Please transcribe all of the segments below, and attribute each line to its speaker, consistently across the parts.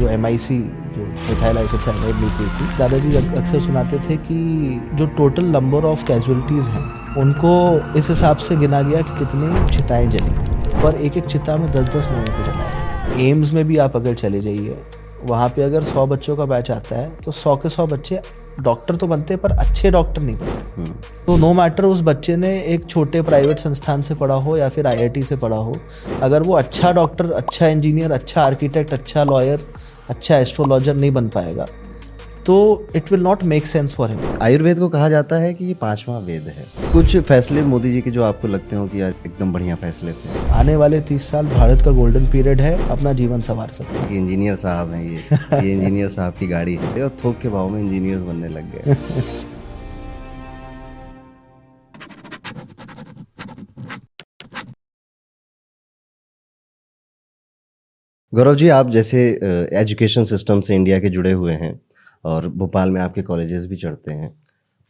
Speaker 1: जो MIC जो methyl isocyanide leak हुई थी, दादाजी अक्सर सुनाते थे कि जो टोटल नंबर ऑफ कैजुअलिटीज़ हैं उनको इस हिसाब से गिना गया कि कितनी चिताएं जली, पर एक एक चिता में 10-10 लोगों को जलाया। एम्स में भी आप अगर चले जाइए, वहाँ पे अगर 100 बच्चों का बैच आता है तो 100 के 100 बच्चे डॉक्टर तो बनते हैं पर अच्छे डॉक्टर नहीं बनते। तो नो मैटर उस बच्चे ने एक छोटे प्राइवेट संस्थान से पढ़ा हो या फिर IIT से पढ़ा हो, अगर वो अच्छा डॉक्टर, अच्छा इंजीनियर, अच्छा आर्किटेक्ट, अच्छा लॉयर, अच्छा एस्ट्रोलॉजर नहीं बन पाएगा तो it will not make sense for him.
Speaker 2: Ayurveda को कहा जाता है कि ये 5वां वेद है। कुछ फैसले मोदी जी के जो आपको लगते हो कि यार एकदम बढ़िया फैसले थे?
Speaker 1: आने वाले 30 साल भारत का गोल्डन पीरियड है, अपना जीवन संवार सकते हैं।
Speaker 2: इंजीनियर साहब हैं ये इंजीनियर साहब की गाड़ी है और थोक के भाव में इंजीनियर्स बनने लग गए। गौरव जी, आप जैसे एजुकेशन सिस्टम से इंडिया के जुड़े हुए हैं और भोपाल में आपके कॉलेजेस भी चढ़ते हैं,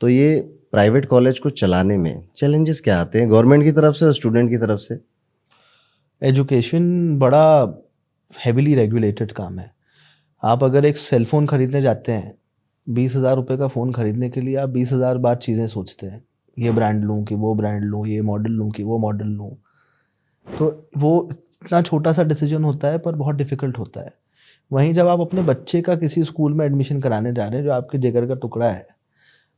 Speaker 2: तो ये प्राइवेट कॉलेज को चलाने में चैलेंजेस क्या आते हैं गवर्नमेंट की तरफ से और स्टूडेंट की तरफ से?
Speaker 1: एजुकेशन बड़ा हैविली रेगुलेटेड काम है। आप अगर एक सेल फोन खरीदने जाते हैं, 20,000 रुपये का फ़ोन खरीदने के लिए आप 20,000 बार चीज़ें सोचते हैं, ये ब्रांड लूँ कि वो ब्रांड लूँ, ये मॉडल लूँ कि वो मॉडल लूँ। तो वो इतना छोटा सा डिसीजन होता है पर बहुत डिफ़िकल्ट होता है। वहीं जब आप अपने बच्चे का किसी स्कूल में एडमिशन कराने जा रहे हैं जो आपके जिगर का टुकड़ा है,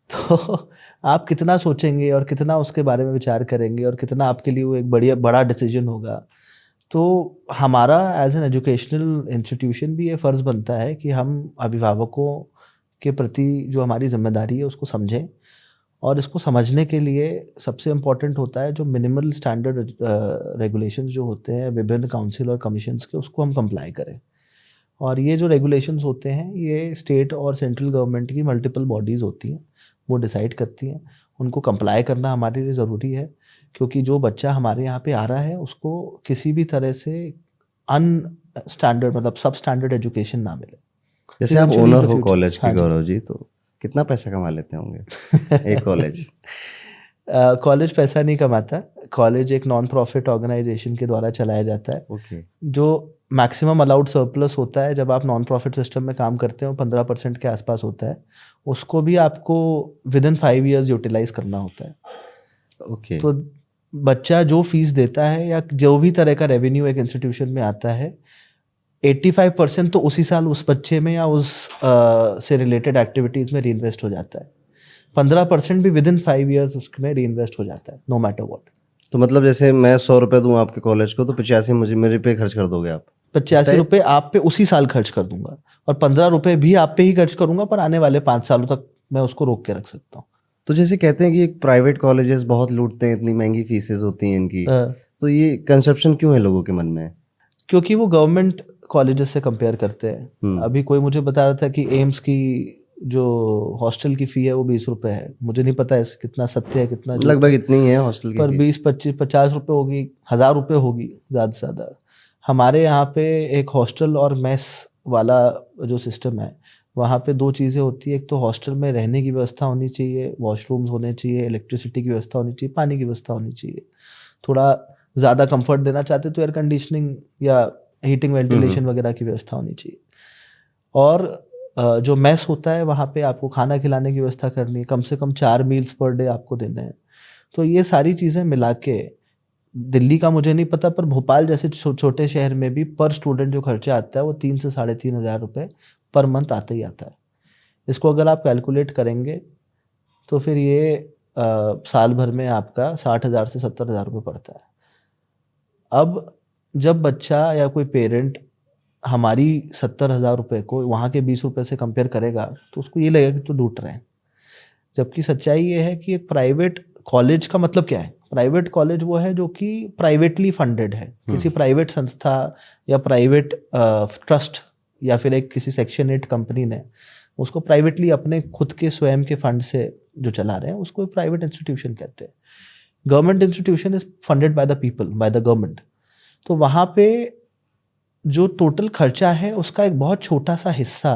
Speaker 1: तो आप कितना सोचेंगे और कितना उसके बारे में विचार करेंगे और कितना आपके लिए वो एक बड़ा डिसीजन होगा। तो हमारा एज एन एजुकेशनल इंस्टीट्यूशन भी ये फ़र्ज़ बनता है कि हम अभिभावकों के प्रति जो हमारी जिम्मेदारी है उसको समझें, और इसको समझने के लिए सबसे इम्पॉर्टेंट होता है जो मिनिमल स्टैंडर्ड रेगुलेशंस जो होते हैं विभिन्न काउंसिल और कमीशंस के, उसको हम कंप्लाई करें। और ये जो रेगुलेशंस होते हैं ये स्टेट और सेंट्रल गवर्नमेंट की मल्टीपल बॉडीज़ होती हैं, वो डिसाइड करती हैं। उनको कंप्लाई करना हमारे लिए ज़रूरी है, क्योंकि जो बच्चा हमारे यहाँ पे आ रहा है उसको किसी भी तरह से अनस्टैंडर्ड मतलब सब स्टैंडर्ड एजुकेशन ना मिले।
Speaker 2: जैसे आप
Speaker 1: Eventually is
Speaker 2: ओनर
Speaker 1: the
Speaker 2: हो
Speaker 1: future।
Speaker 2: कॉलेज के
Speaker 1: हाँ जी।
Speaker 2: गौरव जी, तो कितना पैसा कमा लेते होंगे एक कॉलेज?
Speaker 1: कॉलेज पैसा नहीं कमाता। कॉलेज एक नॉन प्रॉफिट ऑर्गेनाइजेशन के द्वारा चलाया जाता है।
Speaker 2: ओके।
Speaker 1: जो मैक्सिमम अलाउड सरप्लस होता है जब आप नॉन प्रॉफिट सिस्टम में काम करते हो 15% के आसपास होता है, उसको भी आपको विद इन 5 ईयर्स यूटिलाइज करना होता है।
Speaker 2: ओके।
Speaker 1: तो बच्चा जो फीस देता है या जो भी तरह का रेवेन्यू एक इंस्टीट्यूशन में आता है, 85% तो उसी साल उस बच्चे में या उस से रिलेटेड एक्टिविटीज़ में री इन्वेस्ट हो जाता है। 15% भी विद इन 5 ईयर्स उसमें री इन्वेस्ट हो जाता है, नो मैटर वॉट।
Speaker 2: तो मतलब जैसे मैं 100 रुपये दूँ आपके कॉलेज को तो 85 मुझे मेरे पे खर्च कर दोगे आप?
Speaker 1: 85 रुपये आप पे उसी साल खर्च कर दूंगा, और 15 रुपये भी आप पे ही खर्च करूंगा, पर आने वाले 5 सालों तक मैं उसको रोक के रख सकता हूँ।
Speaker 2: तो जैसे कहते हैं कि प्राइवेट कॉलेजेस बहुत लूटते हैं, इतनी महंगी फीसेस होती हैं इनकी, तो ये कंसेप्शन क्यों है लोगों के मन में?
Speaker 1: क्योंकि वो गवर्नमेंट कॉलेजेस से कंपेयर करते हैं। अभी कोई मुझे बता रहा था कि एम्स की जो हॉस्टल की फ़ी है वो 20 रुपये है। मुझे नहीं पता है कितना सत्य है कितना झूठ,
Speaker 2: लगभग इतनी ही है हॉस्टल की
Speaker 1: पर
Speaker 2: फीस।
Speaker 1: 20-25-50 रुपये होगी, 1000 रुपये होगी ज़्यादा से ज़्यादा। हमारे यहाँ पे एक हॉस्टल और मेस वाला जो सिस्टम है, वहाँ पे 2 चीज़ें होती है। एक तो हॉस्टल में रहने की व्यवस्था होनी चाहिए, वॉशरूम्स होने चाहिए, इलेक्ट्रिसिटी की व्यवस्था होनी चाहिए, पानी की व्यवस्था होनी चाहिए। थोड़ा ज़्यादा कंफर्ट देना चाहते तो एयर कंडीशनिंग या हीटिंग वेंटिलेशन वगैरह की व्यवस्था होनी चाहिए। और जो मेस होता है वहाँ पे आपको खाना खिलाने की व्यवस्था करनी है, कम से कम 4 मील्स पर डे आपको देने हैं। तो ये सारी चीज़ें मिला के, दिल्ली का मुझे नहीं पता, पर भोपाल जैसे छोटे शहर में भी पर स्टूडेंट जो खर्चा आता है वो 3 से 3,500 रुपये पर मंथ आता ही आता है। इसको अगर आप कैलकुलेट करेंगे तो फिर ये साल भर में आपका 60,000 से 70,000 रुपये पड़ता है। अब जब बच्चा या कोई पेरेंट हमारी 70,000 रुपये को वहाँ के 20 रुपये से कंपेयर करेगा तो उसको ये लगेगा कि तो लूट रहे हैं। जबकि सच्चाई ये है कि एक प्राइवेट कॉलेज का मतलब क्या है? प्राइवेट कॉलेज वो है जो कि प्राइवेटली फंडेड है, किसी प्राइवेट संस्था या प्राइवेट ट्रस्ट या फिर एक किसी सेक्शन 8 कंपनी ने उसको प्राइवेटली अपने खुद के स्वयं के फंड से जो चला रहे हैं, उसको प्राइवेट इंस्टीट्यूशन कहते हैं। Government institution is funded by the people, by the government. तो वहाँ पे जो टोटल खर्चा है उसका एक बहुत छोटा सा हिस्सा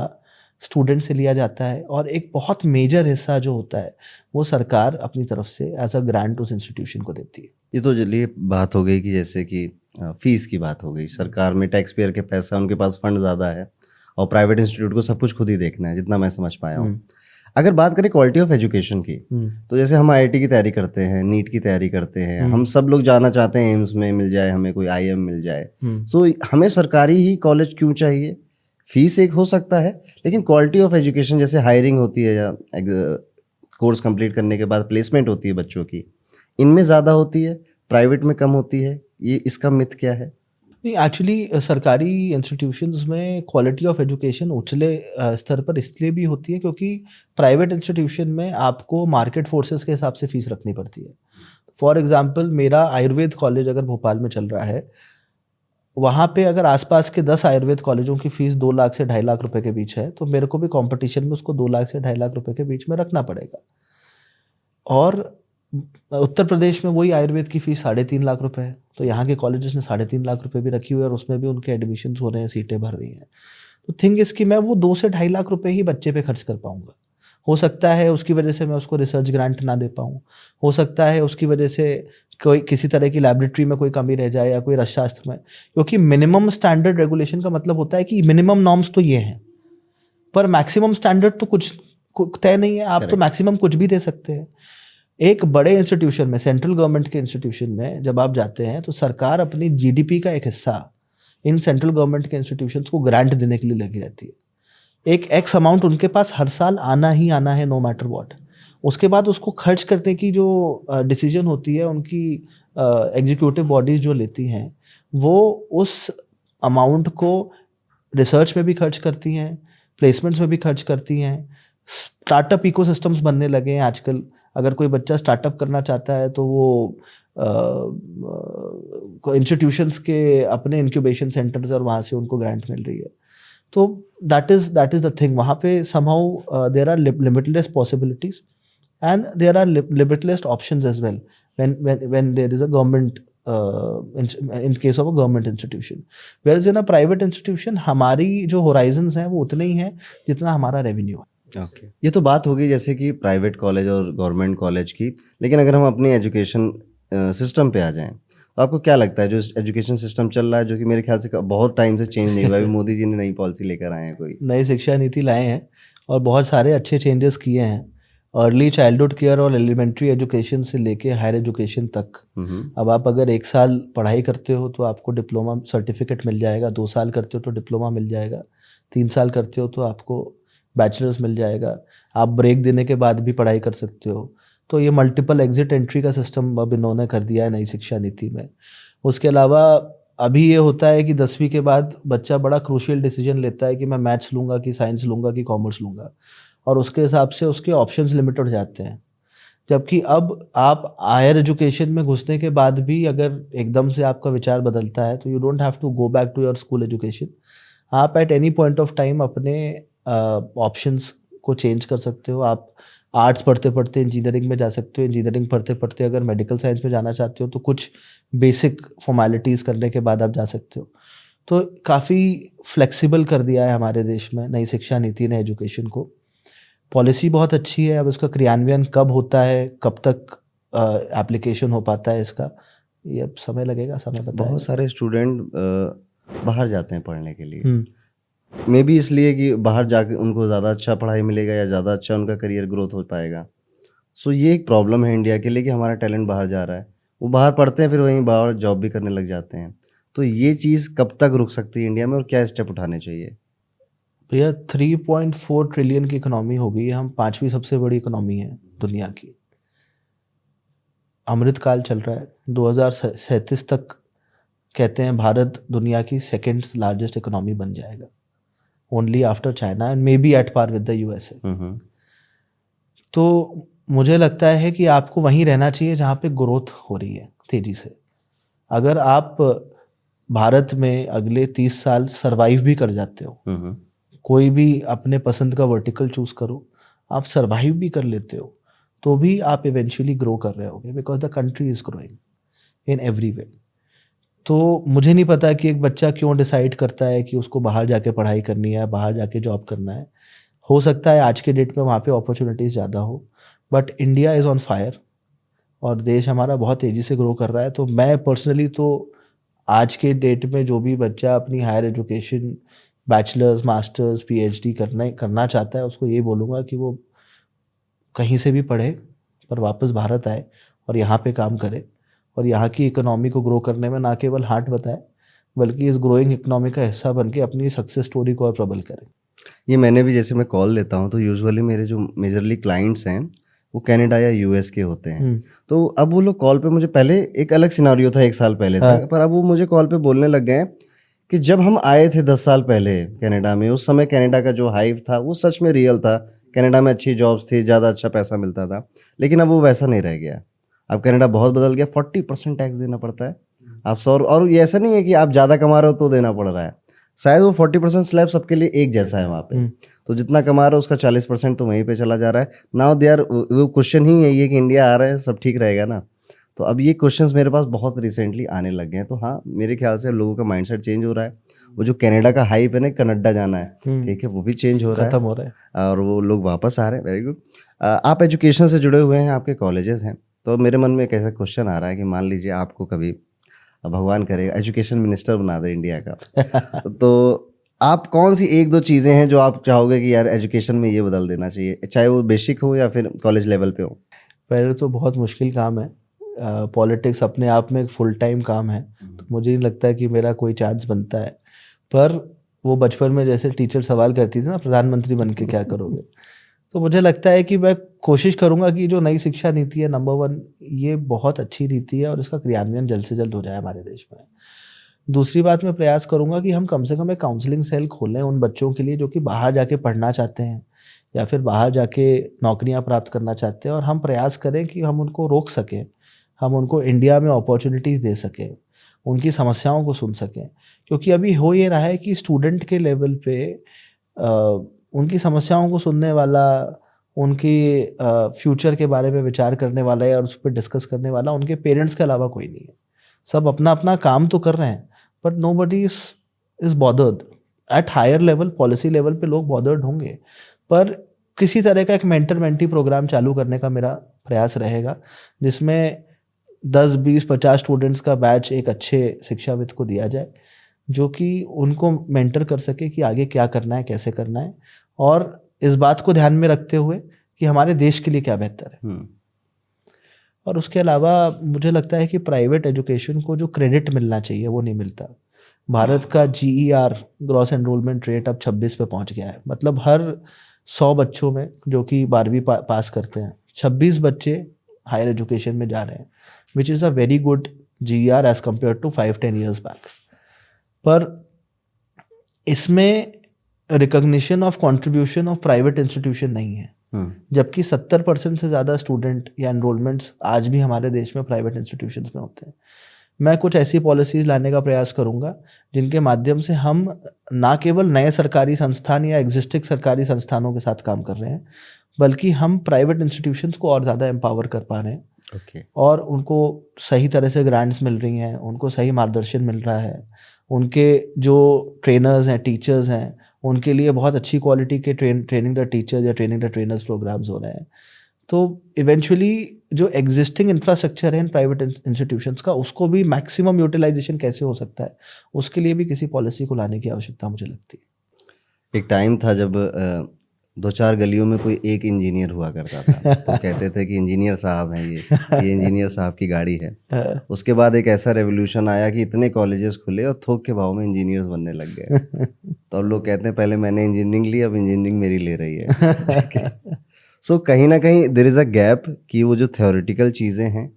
Speaker 1: स्टूडेंट से लिया जाता है, और एक बहुत मेजर हिस्सा जो होता है वो सरकार अपनी तरफ से एज अ ग्रांट उस इंस्टीट्यूशन को देती है।
Speaker 2: ये तो चलिए बात हो गई कि जैसे कि फीस की बात हो गई, सरकार में टैक्स पेयर के पैसा, उनके पास फंड ज़्यादा है और प्राइवेट इंस्टीट्यूट को सब कुछ खुद ही देखना है, जितना मैं समझ पाया हूँ।
Speaker 1: हम्म।
Speaker 2: अगर बात करें क्वालिटी ऑफ एजुकेशन की, तो जैसे हम आईआईटी की तैयारी करते हैं, नीट की तैयारी करते हैं, हम सब लोग जाना चाहते हैं एम्स में मिल जाए, हमें कोई आईएम मिल जाए। सो हमें सरकारी ही कॉलेज क्यों चाहिए? फीस एक हो सकता है, लेकिन क्वालिटी ऑफ एजुकेशन, जैसे हायरिंग होती है या कोर्स कंप्लीट करने के बाद प्लेसमेंट होती है बच्चों की, इनमें ज़्यादा होती है, प्राइवेट में कम होती है। ये इसका मिथ क्या है?
Speaker 1: नहीं, एक्चुअली सरकारी इंस्टीट्यूशंस में क्वालिटी ऑफ एजुकेशन उछले स्तर पर इसलिए भी होती है क्योंकि प्राइवेट इंस्टीट्यूशन में आपको मार्केट फोर्सेस के हिसाब से फीस रखनी पड़ती है। फॉर एग्जांपल मेरा आयुर्वेद कॉलेज अगर भोपाल में चल रहा है, वहाँ पे अगर आसपास के 10 आयुर्वेद कॉलेजों की फीस 2 लाख से 2.5 लाख रुपए के बीच है, तो मेरे को भी कंपटीशन में उसको 2 लाख से 2.5 लाख रुपए के बीच में रखना पड़ेगा। और उत्तर प्रदेश में वही आयुर्वेद की फीस 3.5 लाख रुपए है, तो यहाँ के कॉलेजेस ने 3.5 लाख रुपए भी रखी हुई है और उसमें भी उनके एडमिशन हो रहे हैं, सीटें भर रही हैं। तो थिंग इसकी मैं वो 2 से 2.5 लाख रुपए ही बच्चे पे खर्च कर पाऊंगा। हो सकता है उसकी वजह से मैं उसको रिसर्च ग्रांट ना दे पाऊँ, हो सकता है उसकी वजह से कोई किसी तरह की लैबोरेटरी में कोई कमी रह जाए या कोई रसशास्त्र में, क्योंकि मिनिमम स्टैंडर्ड रेगुलेशन का मतलब होता है कि मिनिमम नॉर्म्स तो ये हैं, पर मैक्सिमम स्टैंडर्ड तो कुछ तय नहीं है। आप तो मैक्सिमम कुछ भी दे सकते हैं। एक बड़े इंस्टीट्यूशन में, सेंट्रल गवर्नमेंट के इंस्टीट्यूशन में जब आप जाते हैं तो सरकार अपनी जीडीपी का एक हिस्सा इन सेंट्रल गवर्नमेंट के इंस्टीट्यूशंस को ग्रांट देने के लिए लगी रहती है। एक एक्स अमाउंट उनके पास हर साल आना ही आना है, नो मैटर व्हाट। उसके बाद उसको खर्च करने की जो डिसीजन होती है, उनकी एग्जीक्यूटिव बॉडीज जो लेती हैं, वो उस अमाउंट को रिसर्च में भी खर्च करती हैं, प्लेसमेंट्स में भी खर्च करती हैं। स्टार्टअप इकोसिस्टम्स बनने लगे हैं आजकल। अगर कोई बच्चा स्टार्टअप करना चाहता है तो वो इंस्टीट्यूशंस के अपने इंक्यूबेशन सेंटर्स और वहाँ से उनको ग्रांट मिल रही है। तो दैट इज द थिंग। वहाँ पे somehow there are limitless possibilities and there are limitless options as well when there is a government in case of a government institution, whereas in a private institution हमारी जो horizons हैं वो उतने ही हैं जितना हमारा रेवेन्यू है।
Speaker 2: ओके, ये तो बात होगी जैसे कि प्राइवेट कॉलेज और गवर्नमेंट कॉलेज की, लेकिन अगर हम अपनी एजुकेशन सिस्टम पे आ जाएं, तो आपको क्या लगता है जो एजुकेशन सिस्टम चल रहा है, जो कि मेरे ख्याल से बहुत टाइम से चेंज नहीं हुआ है, मोदी जी ने नई पॉलिसी लेकर आए हैं, कोई
Speaker 1: नई शिक्षा नीति लाए हैं और बहुत सारे अच्छे चेंजेस किए हैं। अर्ली चाइल्डहुड केयर और एलिमेंट्री एजुकेशन से लेके हायर एजुकेशन तक। अब आप अगर 1 साल पढ़ाई करते हो तो आपको डिप्लोमा सर्टिफिकेट मिल जाएगा, 2 साल करते हो तो डिप्लोमा मिल जाएगा, 3 साल करते हो तो आपको बैचलर्स मिल जाएगा। आप ब्रेक देने के बाद भी पढ़ाई कर सकते हो। तो ये मल्टीपल एग्जिट एंट्री का सिस्टम अब इन्होंने कर दिया है नई शिक्षा नीति में। उसके अलावा अभी ये होता है कि 10वीं के बाद बच्चा बड़ा क्रूशियल डिसीजन लेता है कि मैं मैथ्स लूँगा कि साइंस लूँगा कि कॉमर्स लूँगा, और उसके हिसाब से उसके ऑप्शंस लिमिटेड हो जाते हैं। जबकि अब आप हायर एजुकेशन में घुसने के बाद भी अगर एकदम से आपका विचार बदलता है तो you don't have to go back to your school education. आप at any point of time अपने ऑप्शंस को चेंज कर सकते हो। आप आर्ट्स पढ़ते पढ़ते इंजीनियरिंग में जा सकते हो, इंजीनियरिंग पढ़ते पढ़ते अगर मेडिकल साइंस में जाना चाहते हो तो कुछ बेसिक फॉर्मेलिटीज़ करने के बाद आप जा सकते हो। तो काफ़ी फ्लेक्सिबल कर दिया है हमारे देश में नई शिक्षा नीति ने एजुकेशन को। पॉलिसी बहुत अच्छी है। अब इसका क्रियान्वयन कब होता है, कब तक एप्लीकेशन हो पाता है इसका, ये अब समय लगेगा, समय बताएगा।
Speaker 2: बहुत सारे स्टूडेंट बाहर जाते हैं पढ़ने के लिए, मे बी इसलिए कि बाहर जाके उनको ज़्यादा अच्छा पढ़ाई मिलेगा या ज़्यादा अच्छा उनका करियर ग्रोथ हो पाएगा। सो ये एक प्रॉब्लम है इंडिया के लिए कि हमारा टैलेंट बाहर जा रहा है। वो बाहर पढ़ते हैं, फिर वहीं बाहर जॉब भी करने लग जाते हैं। तो ये चीज़ कब तक रुक सकती है इंडिया में और क्या स्टेप उठाने चाहिए?
Speaker 1: भैया 3.4 ट्रिलियन की इकोनॉमी हो गई है, हम 5वीं सबसे बड़ी इकोनॉमी है दुनिया की। अमृत काल चल रहा है, 2037 तक कहते हैं भारत दुनिया की सेकेंड लार्जेस्ट इकोनॉमी बन जाएगा, only after China and may be at par with the USA. तो मुझे लगता है कि आपको वहीं रहना चाहिए जहाँ पे ग्रोथ हो रही है तेजी से। अगर आप भारत में अगले 30 साल सरवाइव भी कर जाते हो, कोई भी अपने पसंद का वर्टिकल चूज करो, आप सरवाइव भी कर लेते हो, तो भी आप इवेंचुअली ग्रो कर रहे होगे, because the country is growing in every way. तो मुझे नहीं पता कि एक बच्चा क्यों डिसाइड करता है कि उसको बाहर जाके पढ़ाई करनी है, बाहर जाके जॉब करना है। हो सकता है आज के डेट में वहाँ पे अपॉर्चुनिटीज़ ज़्यादा हो, but India is on fire और देश हमारा बहुत तेज़ी से ग्रो कर रहा है। तो मैं पर्सनली तो आज के डेट में जो भी बच्चा अपनी higher education bachelors masters PhD करना चाहता है, उसको ये बोलूँगा कि वो कहीं से भी पढ़े पर वापस भारत आए और यहाँ पे काम करे और यहाँ की इकोनॉमी को ग्रो करने में ना केवल हाथ बताए बल्कि इस ग्रोइंग इकोनॉमी का हिस्सा बन के अपनी सक्सेस स्टोरी को और प्रबल करे।
Speaker 2: ये मैंने भी, जैसे मैं कॉल लेता हूँ तो यूजुअली मेरे जो मेजरली क्लाइंट्स हैं वो कनाडा या यूएस के होते हैं। तो अब वो लोग कॉल पे, मुझे पहले एक अलग सिनारियो था 1 साल पहले तक, पर अब वो मुझे कॉल पे बोलने लग गए हैं कि जब हम आए थे 10 साल पहले कनाडा में, उस समय कनाडा का जो हाइप था वो सच में रियल था। कनाडा में अच्छी जॉब्स थी, ज़्यादा अच्छा पैसा मिलता था, लेकिन अब वो वैसा नहीं रह गया। अब कनाडा बहुत बदल गया, 40% टैक्स देना पड़ता है आप 100, और ये ऐसा नहीं है कि आप ज़्यादा कमा रहे हो तो देना पड़ रहा है, शायद वो 40% स्लैब सबके लिए एक जैसा है वहाँ पे। तो जितना कमा रहे हो उसका 40% तो वहीं पे चला जा रहा है। नाउ दे आर, वो क्वेश्चन ही यही है कि इंडिया आ रहा है सब ठीक रहेगा ना। तो अब ये क्वेश्चंस मेरे पास बहुत रिसेंटली आने लग गए हैं। तो हाँ, मेरे ख्याल से लोगों का माइंडसेट चेंज हो रहा है। वो जो कनाडा का हाइप है ना, कनाडा जाना है, ठीक है, वो भी चेंज हो रहा है,
Speaker 1: खत्म हो रहा है
Speaker 2: और वो लोग वापस आ रहे हैं। Very good. आप एजुकेशन से जुड़े हुए हैं, आपके कॉलेजेस हैं, तो मेरे मन में एक ऐसा क्वेश्चन आ रहा है कि मान लीजिए आपको कभी भगवान करे एजुकेशन मिनिस्टर बना दे इंडिया का तो आप कौन सी 1-2 चीज़ें हैं जो आप चाहोगे कि यार एजुकेशन में ये बदल देना चाहिए, चाहे वो बेसिक हो या फिर कॉलेज लेवल पे हो?
Speaker 1: पहले तो बहुत मुश्किल काम है, पॉलिटिक्स अपने आप में एक फुल टाइम काम है, तो मुझे नहीं लगता है कि मेरा कोई चांस बनता है। पर वो बचपन में जैसे टीचर सवाल करती थी ना, प्रधानमंत्री बन के क्या करोगे, तो मुझे लगता है कि मैं कोशिश करूंगा कि जो नई शिक्षा नीति है नंबर 1, ये बहुत अच्छी नीति है और इसका क्रियान्वयन जल्द से जल्द हो जाए हमारे देश में। दूसरी बात, मैं प्रयास करूंगा कि हम कम से कम एक काउंसलिंग सेल खोलें उन बच्चों के लिए जो कि बाहर जाके पढ़ना चाहते हैं या फिर बाहर जाके नौकरियां प्राप्त करना चाहते हैं, और हम प्रयास करें कि हम उनको रोक सकें, हम उनको इंडिया में अपॉर्चुनिटीज़ दे सकें, उनकी समस्याओं को सुन सकें। क्योंकि अभी हो ये रहा है कि स्टूडेंट के लेवल पे उनकी समस्याओं को सुनने वाला, उनकी फ्यूचर के बारे में विचार करने वाला या उस पर डिस्कस करने वाला उनके पेरेंट्स के अलावा कोई नहीं है। सब अपना अपना काम तो कर रहे हैं, but nobody is bothered. At higher level, policy level पे लोग बॉदर्ड होंगे, पर किसी तरह का एक मेंटर मेंटी प्रोग्राम चालू करने का मेरा प्रयास रहेगा, जिसमें 10, 20, 50 स्टूडेंट्स का बैच एक अच्छे शिक्षाविद को दिया जाए जो कि उनको मेंटर कर सके कि आगे क्या करना है, कैसे करना है, और इस बात को ध्यान में रखते हुए कि हमारे देश के लिए क्या बेहतर है। और उसके अलावा मुझे लगता है कि प्राइवेट एजुकेशन को जो क्रेडिट मिलना चाहिए वो नहीं मिलता। भारत का GER, ग्रॉस एनरोलमेंट रेट, अब 26 पे पहुंच गया है। मतलब हर 100 बच्चों में जो कि 12वीं पास करते हैं, 26 बच्चे हायर एजुकेशन में जा रहे हैं, which is a very good GER as compare to 5-10 years back. पर इसमें recognition of contribution of private institution नहीं है, जबकि 70% से ज़्यादा स्टूडेंट या एनरोलमेंट्स आज भी हमारे देश में प्राइवेट इंस्टीट्यूशंस में होते हैं। मैं कुछ ऐसी पॉलिसीज़ लाने का प्रयास करूंगा जिनके माध्यम से हम ना केवल नए सरकारी संस्थान या एग्जिस्टिंग सरकारी संस्थानों के साथ काम कर रहे हैं, बल्कि हम प्राइवेट इंस्टीट्यूशंस को और ज़्यादा एम्पावर कर पा रहे हैं। और उनको सही तरह से ग्रांट्स मिल रही हैं, उनको सही मार्गदर्शन मिल रहा है, उनके जो ट्रेनर्स हैं, टीचर्स हैं, उनके लिए बहुत अच्छी क्वालिटी के ट्रेनिंग द टीचर्स या ट्रेनिंग द ट्रेनर्स प्रोग्राम्स हो रहे हैं। तो इवेंचुअली जो एग्जिस्टिंग इंफ्रास्ट्रक्चर है इन प्राइवेट इंस्टीट्यूशंस का, उसको भी मैक्सिमम यूटिलाइजेशन कैसे हो सकता है, उसके लिए भी किसी पॉलिसी को लाने की आवश्यकता मुझे लगती है।
Speaker 2: एक टाइम था जब 2-4 गलियों में कोई एक इंजीनियर हुआ करता था तो कहते थे कि इंजीनियर साहब हैं, ये इंजीनियर साहब की गाड़ी है। उसके बाद एक ऐसा रेवोल्यूशन आया कि इतने कॉलेजेस खुले और थोक के भाव में इंजीनियर्स बनने लग गए। तो अब लोग कहते हैं पहले मैंने इंजीनियरिंग ली, अब इंजीनियरिंग मेरी ले रही है। सो कहीं ना कहीं देयर इज़ अ गैप कि वो जो थ्योरेटिकल चीज़ें हैं,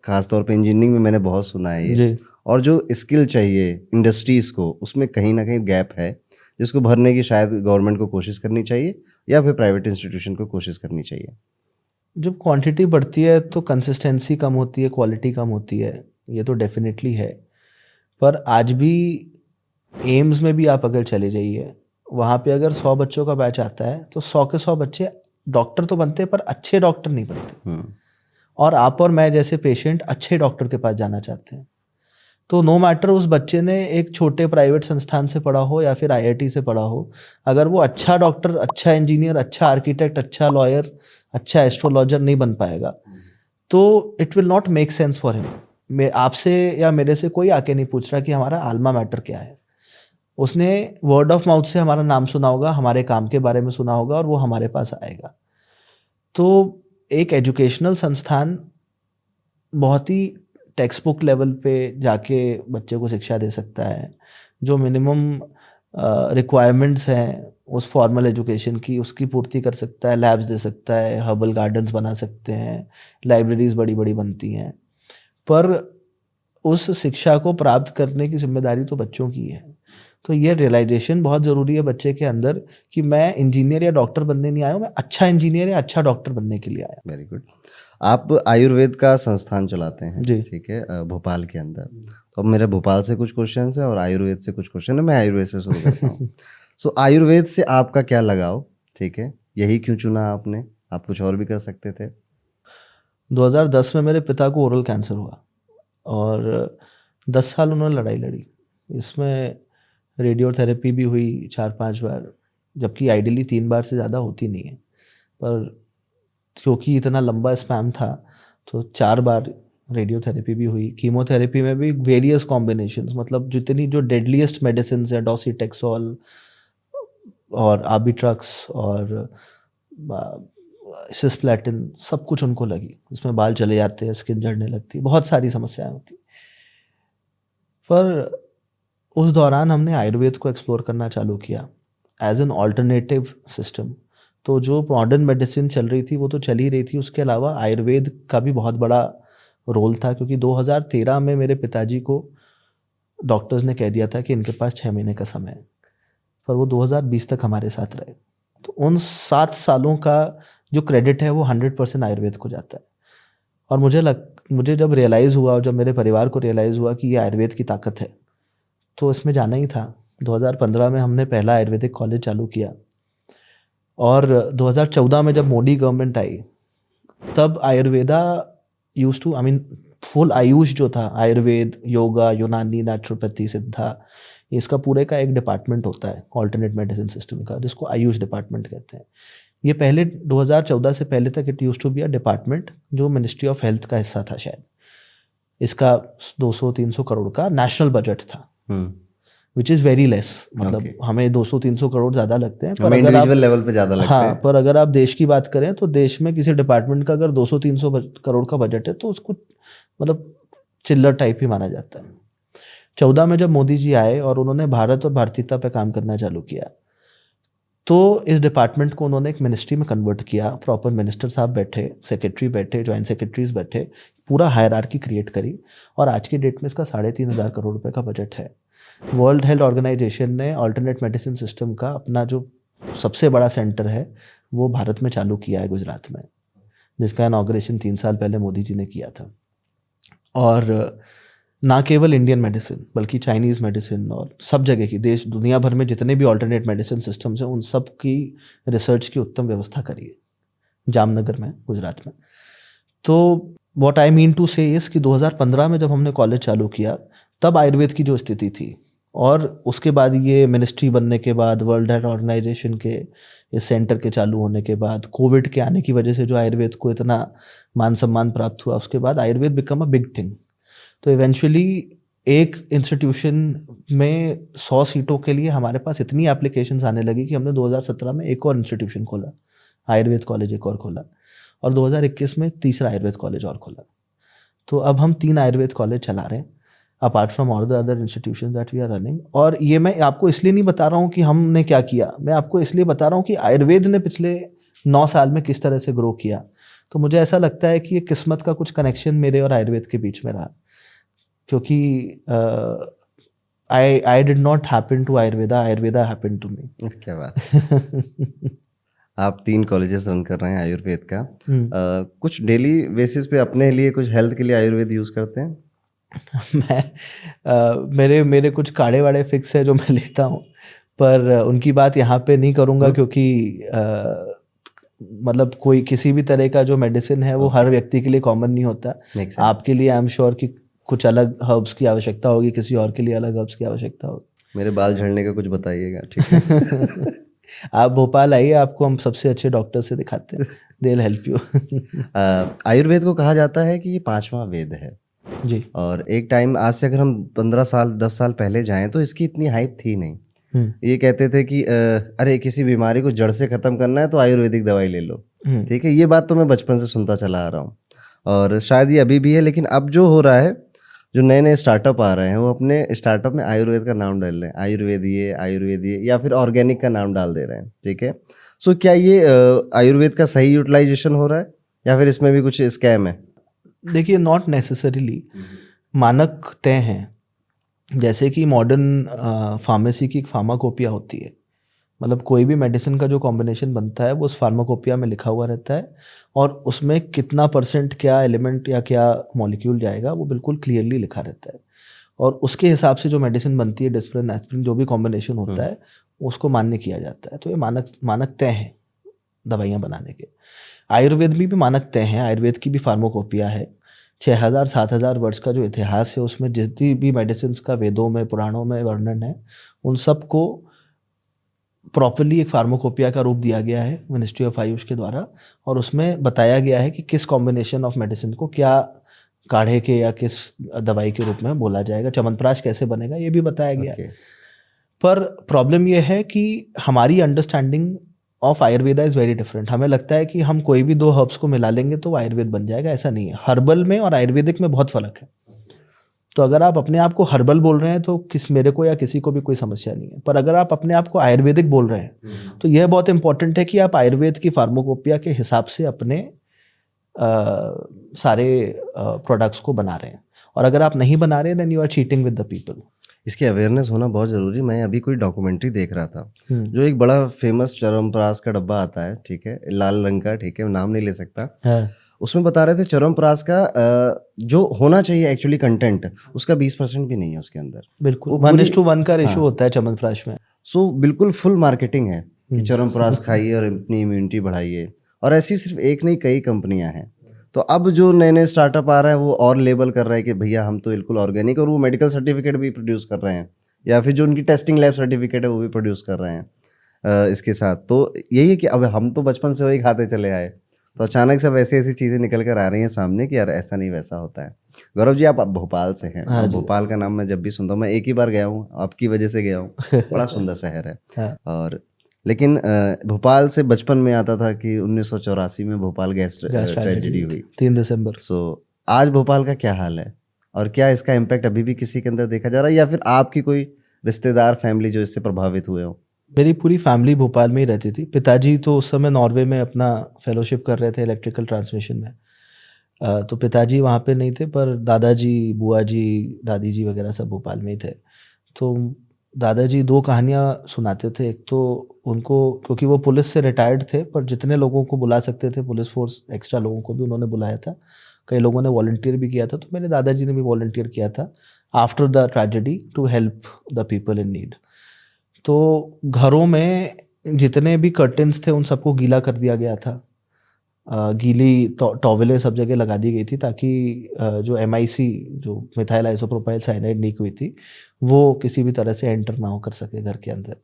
Speaker 2: ख़ासतौर पे इंजीनियरिंग में मैंने बहुत सुना है ये, और जो स्किल चाहिए इंडस्ट्रीज़ को, उसमें कहीं ना कहीं गैप है, जिसको भरने की शायद गवर्नमेंट को कोशिश करनी चाहिए या फिर प्राइवेट इंस्टीट्यूशन को कोशिश करनी चाहिए।
Speaker 1: जब क्वांटिटी बढ़ती है तो कंसिस्टेंसी कम होती है, क्वालिटी कम होती है, ये तो डेफिनेटली है। पर आज भी एम्स में भी आप अगर चले जाइए, वहाँ पे अगर 100 बच्चों का बैच आता है तो 100 के 100 बच्चे डॉक्टर तो बनते हैं, पर अच्छे डॉक्टर नहीं बनते। और आप और मैं जैसे पेशेंट अच्छे डॉक्टर के पास जाना चाहते हैं। तो नो मैटर उस बच्चे ने एक छोटे प्राइवेट संस्थान से पढ़ा हो या फिर IIT से पढ़ा हो, अगर वो अच्छा डॉक्टर, अच्छा इंजीनियर, अच्छा आर्किटेक्ट, अच्छा लॉयर, अच्छा एस्ट्रोलॉजर नहीं बन पाएगा, तो it will not make sense for him. मैं आपसे या मेरे से कोई आके नहीं पूछ रहा कि हमारा आल्मा मैटर क्या है। उसने वर्ड ऑफ माउथ से हमारा नाम सुना होगा, हमारे काम के बारे में सुना होगा और वो हमारे पास आएगा। तो एक एजुकेशनल संस्थान बहुत ही टेक्स्ट बुक लेवल पे जाके बच्चे को शिक्षा दे सकता है, जो मिनिमम रिक्वायरमेंट्स हैं उस फॉर्मल एजुकेशन की, उसकी पूर्ति कर सकता है, लैब्स दे सकता है, हर्बल गार्डन्स बना सकते हैं, लाइब्रेरीज बड़ी बड़ी बनती हैं। पर उस शिक्षा को प्राप्त करने की जिम्मेदारी तो बच्चों की है। तो ये रियलाइजेशन बहुत ज़रूरी है बच्चे के अंदर कि मैं इंजीनियर या डॉक्टर बनने नहीं आया हूँ, मैं अच्छा इंजीनियर या अच्छा डॉक्टर बनने के लिए आया।
Speaker 2: Very good. आप आयुर्वेद का संस्थान चलाते हैं,
Speaker 1: जी।
Speaker 2: ठीक है, भोपाल के अंदर। तो अब मेरे भोपाल से कुछ क्वेश्चन है और आयुर्वेद से कुछ क्वेश्चन है। मैं आयुर्वेद से शुरू करता हूँ। सो आयुर्वेद से आपका क्या लगाव, ठीक है, यही क्यों चुना आपने? आप कुछ और भी कर सकते थे।
Speaker 1: 2010 में मेरे पिता को ओरल कैंसर हुआ और 10 साल उन्होंने लड़ाई लड़ी। इसमें रेडियोथेरेपी भी हुई 4-5 बार, जबकि आइडियली 3 बार से ज़्यादा होती नहीं है, पर क्योंकि इतना लंबा स्पैम था तो 4 बार रेडियोथेरेपी भी हुई। कीमोथेरेपी में भी वेरियस कॉम्बिनेशंस, मतलब जितनी जो डेडलीस्ट मेडिसिन है, डॉसीटेक्सोल और आर्बिट्रक्स और सिस्प्लैटिन, सब कुछ उनको लगी। इसमें बाल चले जाते हैं, स्किन झड़ने लगती, बहुत सारी समस्याएं होती। पर उस दौरान हमने आयुर्वेद को एक्सप्लोर करना चालू किया एज एन ऑल्टरनेटिव सिस्टम। तो जो मॉडर्न मेडिसिन चल रही थी वो तो चल ही रही थी, उसके अलावा आयुर्वेद का भी बहुत बड़ा रोल था, क्योंकि 2013 में मेरे पिताजी को डॉक्टर्स ने कह दिया था कि इनके पास 6 महीने का समय है, पर वो 2020 तक हमारे साथ रहे। तो उन 7 सालों का जो क्रेडिट है वो 100% आयुर्वेद को जाता है। और मुझे जब रियलाइज़ हुआ और जब मेरे परिवार को रियलाइज़ हुआ कि ये आयुर्वेद की ताकत है, तो इसमें जाना ही था। 2015 में हमने पहला आयुर्वेदिक कॉलेज चालू किया और 2014 में जब मोदी गवर्नमेंट आई तब Ayurveda use to full AYUSH जो था, आयुर्वेद, योगा, यूनानी, नेचुरोपैथी, सिद्धा, इसका पूरे का एक डिपार्टमेंट होता है ऑल्टरनेट मेडिसिन सिस्टम का, जिसको आयुष डिपार्टमेंट कहते हैं। ये पहले 2014 से पहले तक it use to be a department जो मिनिस्ट्री ऑफ हेल्थ का हिस्सा था शायद। इसका 200-300 करोड़ का नेशनल बजट था, विच इज़ वेरी लेस। मतलब हमें 200-300 करोड़ ज़्यादा लगते हैं, पर अगर आप
Speaker 2: लेवल पे ज़्यादा लगते हैं।
Speaker 1: पर अगर आप देश की बात करें तो देश में किसी डिपार्टमेंट का अगर 200-300 करोड़ का बजट है तो उसको मतलब चिल्लर टाइप ही माना जाता है। 14 में जब मोदी जी आए और उन्होंने भारत और भारतीयता पे काम करना चालू किया, तो इस डिपार्टमेंट को उन्होंने एक मिनिस्ट्री में कन्वर्ट किया। प्रॉपर मिनिस्टर साहब बैठे, सेक्रेटरी बैठे, जॉइंट सेक्रेटरीज बैठे, पूरा हायरार्की क्रिएट करी और आज की डेट में इसका 3,500 करोड़ रुपए का बजट है। वर्ल्ड हेल्थ ऑर्गेनाइजेशन ने ऑल्टरनेट मेडिसिन सिस्टम का अपना जो सबसे बड़ा सेंटर है वो भारत में चालू किया है, गुजरात में, जिसका इनॉग्रेशन 3 साल पहले मोदी जी ने किया था। और ना केवल इंडियन मेडिसिन बल्कि चाइनीज़ मेडिसिन और सब जगह की, देश दुनिया भर में जितने भी ऑल्टरनेट मेडिसिन सिस्टम्स हैं उन सब की रिसर्च की उत्तम व्यवस्था करी है जामनगर में, गुजरात में। तो व्हाट आई मीन टू से इस कि 2015 में जब हमने कॉलेज चालू किया तब आयुर्वेद की जो स्थिति थी, और उसके बाद ये मिनिस्ट्री बनने के बाद, वर्ल्ड हेल्थ ऑर्गेनाइजेशन के इस सेंटर के चालू होने के बाद, कोविड के आने की वजह से जो आयुर्वेद को इतना मान सम्मान प्राप्त हुआ, उसके बाद Ayurveda become a big thing. तो इवेंचुअली एक इंस्टीट्यूशन में 100 सीटों के लिए हमारे पास इतनी एप्लीकेशंस आने लगी कि हमने 2017 में एक और इंस्टीट्यूशन खोला, आयुर्वेद कॉलेज एक और खोला, और 2021 में तीसरा आयुर्वेद कॉलेज और खोला। तो अब हम 3 आयुर्वेद कॉलेज चला रहे हैं apart from all the other institutions that we are running. और ये मैं आपको इसलिए नहीं बता रहा हूँ कि हमने क्या किया, मैं आपको इसलिए बता रहा हूँ कि आयुर्वेद ने पिछले 9 साल में किस तरह से ग्रो किया। तो मुझे ऐसा लगता है कि ये किस्मत का कुछ कनेक्शन मेरे और आयुर्वेद के बीच में रहा, क्योंकि I did not happen to Ayurveda, Ayurveda happen to me.
Speaker 2: क्या बात। आप 3 कॉलेजेस रन कर रहे हैं आयुर्वेद का। कुछ डेली बेसिस पे अपने लिए कुछ हेल्थ के लिए आयुर्वेद यूज़ करते हैं?
Speaker 1: मेरे कुछ काढ़े वाड़े फिक्स है जो मैं लेता हूँ, पर उनकी बात यहाँ पे नहीं करूँगा, क्योंकि मतलब कोई किसी भी तरह का जो मेडिसिन है वो हर व्यक्ति के लिए कॉमन नहीं होता। आपके लिए आई एम श्योर कि कुछ अलग हर्ब्स की आवश्यकता होगी, किसी और के लिए अलग हर्ब्स की आवश्यकता होगी।
Speaker 2: मेरे बाल झड़ने का कुछ बताइएगा, ठीक है?
Speaker 1: आप भोपाल आइए, आपको हम सबसे अच्छे डॉक्टर से दिखाते हैं, they will help you.
Speaker 2: Ayurveda को कहा जाता है कि ये 5वां वेद है
Speaker 1: जी।
Speaker 2: और एक टाइम, आज से अगर हम 15 साल 10 साल पहले जाएं तो इसकी इतनी हाइप थी नहीं। ये कहते थे कि अरे किसी बीमारी को जड़ से ख़त्म करना है तो आयुर्वेदिक दवाई ले लो। ठीक है, ये बात तो मैं बचपन से सुनता चला आ रहा हूँ और शायद ये अभी भी है, लेकिन अब जो हो रहा है, जो नए नए स्टार्टअप आ रहे हैं वो अपने स्टार्टअप में आयुर्वेद का नाम डाल रहे हैं, आयुर्वेद ये या फिर ऑर्गेनिक का नाम डाल दे रहे हैं। ठीक है, सो क्या ये आयुर्वेद का सही यूटिलाइजेशन हो रहा है या फिर इसमें भी कुछ स्कैम है?
Speaker 1: देखिए, नॉट नेसेसरीली मानक तय हैं। जैसे कि मॉडर्न फार्मेसी की एक फार्माकोपिया होती है, मतलब कोई भी मेडिसिन का जो कॉम्बिनेशन बनता है वो उस फार्माकोपिया में लिखा हुआ रहता है और उसमें कितना परसेंट क्या एलिमेंट या क्या मॉलिक्यूल जाएगा वो बिल्कुल क्लियरली लिखा रहता है और उसके हिसाब से जो मेडिसिन बनती है, डिस्प्रिन एस्पिरिन जो भी कॉम्बिनेशन होता है उसको मान्य किया जाता है। तो ये मानक तय हैं दवाइयाँ बनाने के। आयुर्वेद में भी मानक तय हैं, आयुर्वेद की भी फार्माकोपिया है। 6000-7000 वर्ष का जो इतिहास है उसमें जितनी भी मेडिसिन का वेदों में, पुराणों में वर्णन है, उन सब को प्रॉपरली एक फार्माकोपिया का रूप दिया गया है मिनिस्ट्री ऑफ आयुष के द्वारा और उसमें बताया गया है कि किस कॉम्बिनेशन ऑफ मेडिसिन को क्या काढ़े के या किस दवाई के रूप में बोला जाएगा, च्यवनप्राश कैसे बनेगा, ये भी बताया गया है। पर प्रॉब्लम ये है कि हमारी understanding of Ayurveda is very different. हमें लगता है कि हम कोई भी 2 हर्ब्स को मिला लेंगे तो वो आयुर्वेद बन जाएगा, ऐसा नहीं है। हर्बल में और आयुर्वेदिक में बहुत फ़र्क है। तो अगर आप अपने आप को हर्बल बोल रहे हैं तो मेरे को या किसी को भी कोई समस्या नहीं है, पर अगर आप अपने आप को आयुर्वेदिक बोल रहे हैं तो यह बहुत इंपॉर्टेंट है कि आप आयुर्वेद की फार्माकोपिया के हिसाब से अपने सारे प्रोडक्ट्स को बना रहे हैं और अगर आप नहीं बना रहे then you are cheating with the people.
Speaker 2: इसकी अवेयरनेस होना बहुत ज़रूरी। मैं अभी कोई डॉक्यूमेंट्री देख रहा था, जो एक बड़ा फेमस च्यवनप्राश का डब्बा आता है, ठीक है, लाल रंग का, ठीक है, नाम नहीं ले सकता। उसमें बता रहे थे च्यवनप्राश का जो होना चाहिए एक्चुअली कंटेंट उसका 20% भी नहीं है उसके अंदर।
Speaker 1: बिल्कुल 1:1 का रेशो होता है च्यवनप्राश में।
Speaker 2: सो बिल्कुल फुल मार्केटिंग है कि च्यवनप्राश खाइए और अपनी इम्यूनिटी बढ़ाइए, और ऐसी सिर्फ एक नहीं कई कंपनियां हैं। तो अब जो नए नए स्टार्टअप आ रहा है वो और लेबल कर रहा है कि भैया हम तो बिल्कुल ऑर्गेनिक, और वो मेडिकल सर्टिफिकेट भी प्रोड्यूस कर रहे हैं या फिर जो उनकी टेस्टिंग लैब सर्टिफिकेट है वो भी प्रोड्यूस कर रहे हैं इसके साथ। तो यही है कि अब हम तो बचपन से वही खाते चले आए, तो अचानक से वैसी ऐसी चीज़ें निकल कर आ रही हैं सामने कि यार ऐसा नहीं वैसा होता है। गौरव जी, आप भोपाल से हैं।
Speaker 1: हाँ,
Speaker 2: भोपाल का नाम मैं जब भी सुनता हूँ, मैं एक ही बार गया हूँ, आपकी वजह से गया हूँ, बड़ा सुंदर शहर है।
Speaker 1: हाँ।
Speaker 2: और लेकिन भोपाल से बचपन में आता था कि 1984 में भोपाल गैस ट्रेजेडी हुई
Speaker 1: 3 दिसंबर।
Speaker 2: सो आज भोपाल का क्या हाल है और क्या इसका इम्पैक्ट अभी भी किसी के अंदर देखा जा रहा है या फिर आपकी कोई रिश्तेदार फैमिली जो इससे प्रभावित हुए हो?
Speaker 1: मेरी पूरी फैमिली भोपाल में ही रहती थी। पिताजी तो उस समय नॉर्वे में अपना फेलोशिप कर रहे थे इलेक्ट्रिकल ट्रांसमिशन में, तो पिताजी वहाँ पे नहीं थे, पर दादाजी, बुआ जी, दादी जी वगैरह सब भोपाल में ही थे। तो दादाजी 2 कहानियाँ सुनाते थे। एक तो उनको, क्योंकि वो पुलिस से रिटायर्ड थे, पर जितने लोगों को बुला सकते थे पुलिस फोर्स, एक्स्ट्रा लोगों को भी उन्होंने बुलाया था। कई लोगों ने वॉलंटियर भी किया था, तो मेरे दादाजी ने भी वॉलंटियर किया था after the tragedy to help the people in need. तो घरों में जितने भी कर्टेन्स थे उन सबको गीला कर दिया गया था। गीली टॉवेलें सब जगह लगा दी गई थी ताकि जो MIC, जो मिथाइल आइसोप्रोपाइल साइनाइड लीक हुई थी, वो किसी भी तरह से एंटर ना हो कर सके घर के अंदर।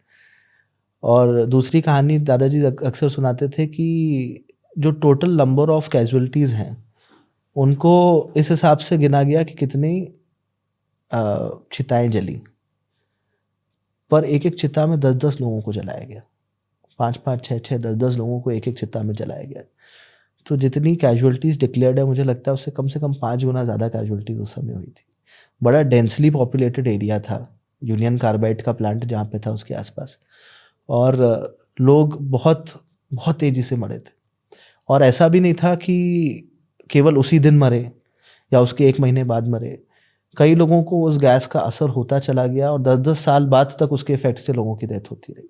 Speaker 1: और दूसरी कहानी दादाजी अक्सर सुनाते थे कि जो टोटल नंबर ऑफ कैजुअलिटीज़ हैं उनको इस हिसाब से गिना गया कि कितनी चिताएं जली, पर एक एक चिता में 10-10 लोगों को जलाया गया। 5-5, 6-6, 10-10 लोगों को एक एक चिता में जलाया गया। तो जितनी कैजुअलिटीज़ डिक्लेयर्ड है, मुझे लगता है उससे कम से कम 5 गुना ज़्यादा कैजुअलिटीज़ उस समय हुई थी। बड़ा डेंसली पॉपुलेटेड एरिया था, यूनियन कार्बाइड का प्लांट जहाँ पे था उसके आसपास, और लोग बहुत बहुत तेज़ी से मरे थे। और ऐसा भी नहीं था कि केवल उसी दिन मरे या उसके 1 महीने बाद मरे। कई लोगों को उस गैस का असर होता चला गया और 10-10 साल बाद तक उसके इफेक्ट से लोगों की डेथ होती रही।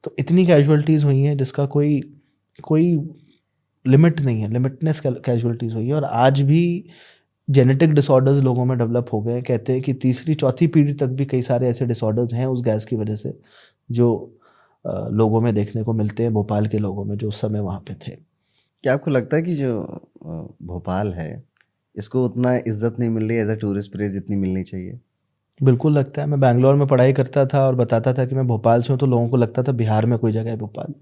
Speaker 1: तो इतनी कैजुअलिटीज़ हुई हैं जिसका कोई लिमिट नहीं है, लिमिटलेस कैजुअलिटीज़ हुई है। और आज भी जेनेटिक डिसऑर्डर्स लोगों में डेवलप हो गए। कहते हैं कि 3री-4थी पीढ़ी तक भी कई सारे ऐसे डिसऑर्डर्स हैं उस गैस की वजह से, जो लोगों में देखने को मिलते हैं, भोपाल के लोगों में जो उस समय वहाँ पे थे।
Speaker 2: क्या आपको लगता है कि जो भोपाल है इसको उतना इज्जत नहीं मिल रही एज अ टूरिस्ट प्लेस जितनी मिलनी चाहिए?
Speaker 1: बिल्कुल लगता है। मैं बैंगलोर में पढ़ाई करता था और बताता था कि मैं भोपाल से हूँ, तो लोगों को लगता था बिहार में कोई जगह है भोपाल,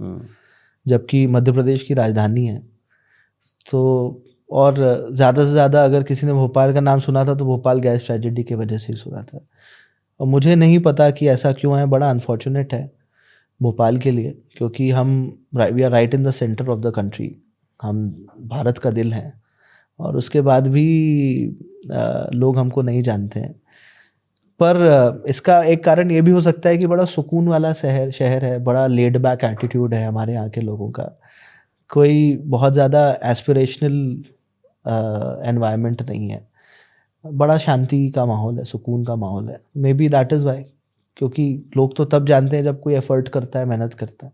Speaker 1: जबकि मध्य प्रदेश की राजधानी है। तो और ज़्यादा से ज़्यादा अगर किसी ने भोपाल का नाम सुना था तो भोपाल गैस ट्रेजेडी की वजह से ही सुना था। और मुझे नहीं पता कि ऐसा क्यों है, बड़ा अनफॉर्चुनेट है भोपाल के लिए, क्योंकि हम we are right in the centre of the country, हम भारत का दिल हैं, और उसके बाद भी लोग हमको नहीं जानते हैं। पर इसका एक कारण ये भी हो सकता है कि बड़ा सुकून वाला शहर है, बड़ा लेड बैक एटीट्यूड है हमारे यहाँ के लोगों का, कोई बहुत ज़्यादा एस्पिरेशनल एनवायरनमेंट नहीं है, बड़ा शांति का माहौल है, सुकून का माहौल है। May be that is why, क्योंकि लोग तो तब जानते हैं जब कोई एफर्ट करता है, मेहनत करता है।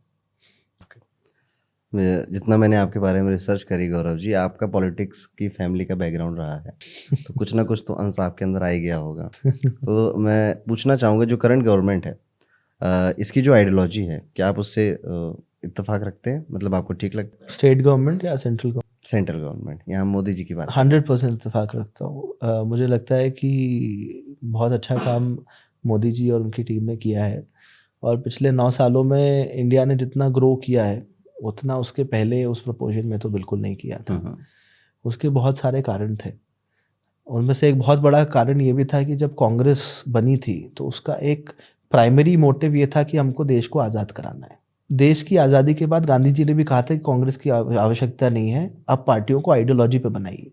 Speaker 2: जितना मैंने आपके बारे में रिसर्च करी गौरव जी, आपका पॉलिटिक्स की फैमिली का बैकग्राउंड रहा है, तो कुछ ना कुछ तो अंश आपके अंदर आ ही गया होगा। तो मैं पूछना चाहूँगा, जो करंट गवर्नमेंट है, इसकी जो आइडियोलॉजी है, क्या आप उससे इत्तेफाक रखते हैं? मतलब आपको ठीक लगता है?
Speaker 1: स्टेट गवर्नमेंट या सेंट्रल गवर्नमेंट?
Speaker 2: सेंट्रल गवर्नमेंट, यहाँ मोदी जी की बात।
Speaker 1: 100% इत्तेफाक रखता हूँ। मुझे लगता है कि बहुत अच्छा काम मोदी जी और उनकी टीम ने किया है, और पिछले 9 सालों में इंडिया ने जितना ग्रो किया है उतना उसके पहले उस प्रपोजन में तो बिल्कुल नहीं किया था। उसके बहुत सारे कारण थे, उनमें से एक बहुत बड़ा कारण ये भी था कि जब कांग्रेस बनी थी तो उसका एक प्राइमरी मोटिव ये था कि हमको देश को आज़ाद कराना है। देश की आज़ादी के बाद गांधी जी ने भी कहा था कि कांग्रेस की आवश्यकता नहीं है, अब पार्टियों को आइडियोलॉजी पे बनाइए।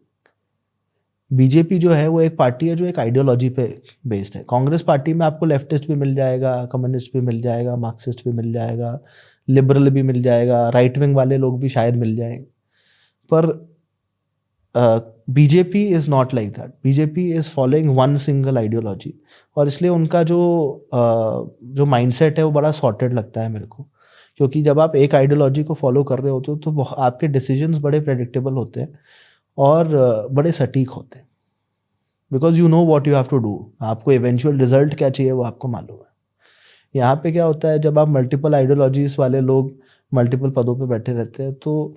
Speaker 1: बीजेपी जो है वो एक पार्टी है जो एक आइडियोलॉजी पे बेस्ड है। कांग्रेस पार्टी में आपको लेफ्टिस्ट भी मिल जाएगा, कम्युनिस्ट भी मिल जाएगा, मार्क्सिस्ट भी मिल जाएगा, लिबरल भी मिल जाएगा, राइट विंग वाले लोग भी शायद मिल जाएंगे। पर BJP is not like that. BJP is following one single ideology, और इसलिए उनका जो माइंडसेट है वो बड़ा सॉर्टेड लगता है मेरे को, क्योंकि जब आप एक आइडियोलॉजी को फॉलो कर रहे होते हो तो आपके डिसीजंस बड़े प्रेडिक्टेबल होते हैं और बड़े सटीक होते हैं, because you know what you have to do. आपको इवेंचुअल रिजल्ट क्या चाहिए वो आपको मालूम है। यहाँ पे क्या होता है, जब आप मल्टीपल आइडियोलॉजीज वाले लोग मल्टीपल पदों पे बैठे रहते हैं तो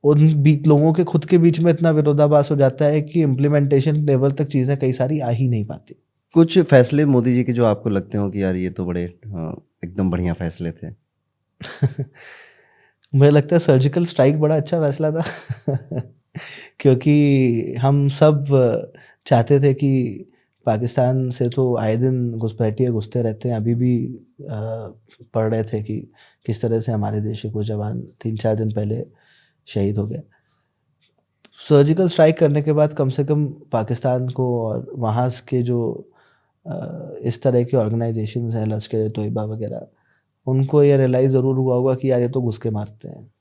Speaker 1: उन लोगों के खुद के बीच में इतना विरोधाभास हो जाता है कि इम्प्लीमेंटेशन लेवल तक चीज़ें कई सारी आ ही नहीं पाती।
Speaker 2: कुछ फैसले मोदी जी के जो आपको लगते हो कि यार ये तो बड़े एकदम बढ़िया फैसले थे?
Speaker 1: मुझे लगता है सर्जिकल स्ट्राइक बड़ा अच्छा फैसला था क्योंकि हम सब चाहते थे कि पाकिस्तान से तो आए दिन घुसपैठिए घुसते रहते हैं, अभी भी पढ़ रहे थे कि किस तरह से हमारे देश के कुछ जवान 3-4 दिन पहले शहीद हो गए। सर्जिकल स्ट्राइक करने के बाद कम से कम पाकिस्तान को और वहाँ के जो इस तरह के ऑर्गेनाइजेशंस हैं, लश्कर तोयबा वगैरह, उनको ये रियलाइज़ ज़रूर हुआ होगा कि यार ये तो घुस के मारते हैं,